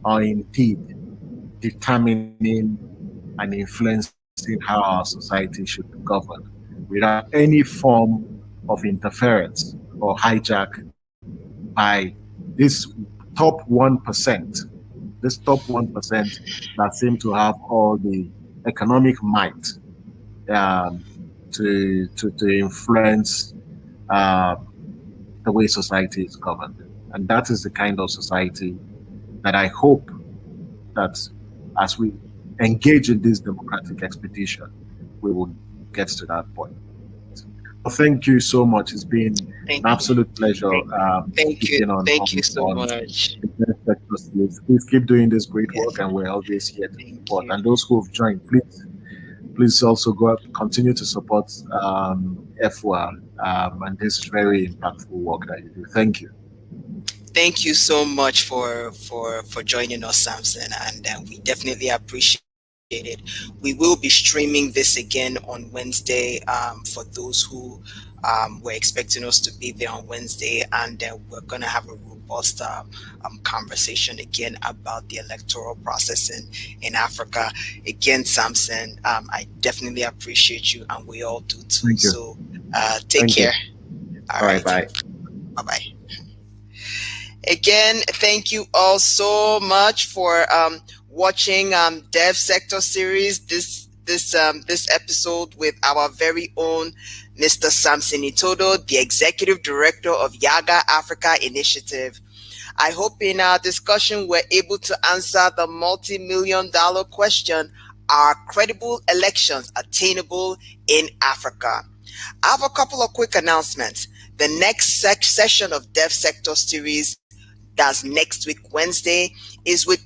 are indeed determining and influencing how our society should be governed without any form of interference or hijack by this top 1%, that seem to have all the economic might to influence the way society is governed. And that is the kind of society that I hope that as we engage in this democratic expedition, we will get to that point. Well, thank you so much. It's been an absolute pleasure. Thank you so much. Please keep doing this great work, and we're always here to support. And those who have joined, please also go out, continue to support FWA and this very impactful work that you do. Thank you. Thank you so much for joining us, Samson, and we definitely appreciate it. We will be streaming this again on Wednesday for those who were expecting us to be there on Wednesday, and we're going to have a robust conversation again about the electoral process in Africa. Again, Samson, I definitely appreciate you, and we all do too. Thank you. So take care. All right, bye. Bye-bye. Again, thank you all so much for watching Dev Sector Series. This episode with our very own Mr. Samson Itodo, the Executive Director of YIAGA Africa Initiative. I hope in our discussion we're able to answer the multi-million-dollar question: are credible elections attainable in Africa? I have a couple of quick announcements. The next session of Dev Sector Series, that's next week, Wednesday, is with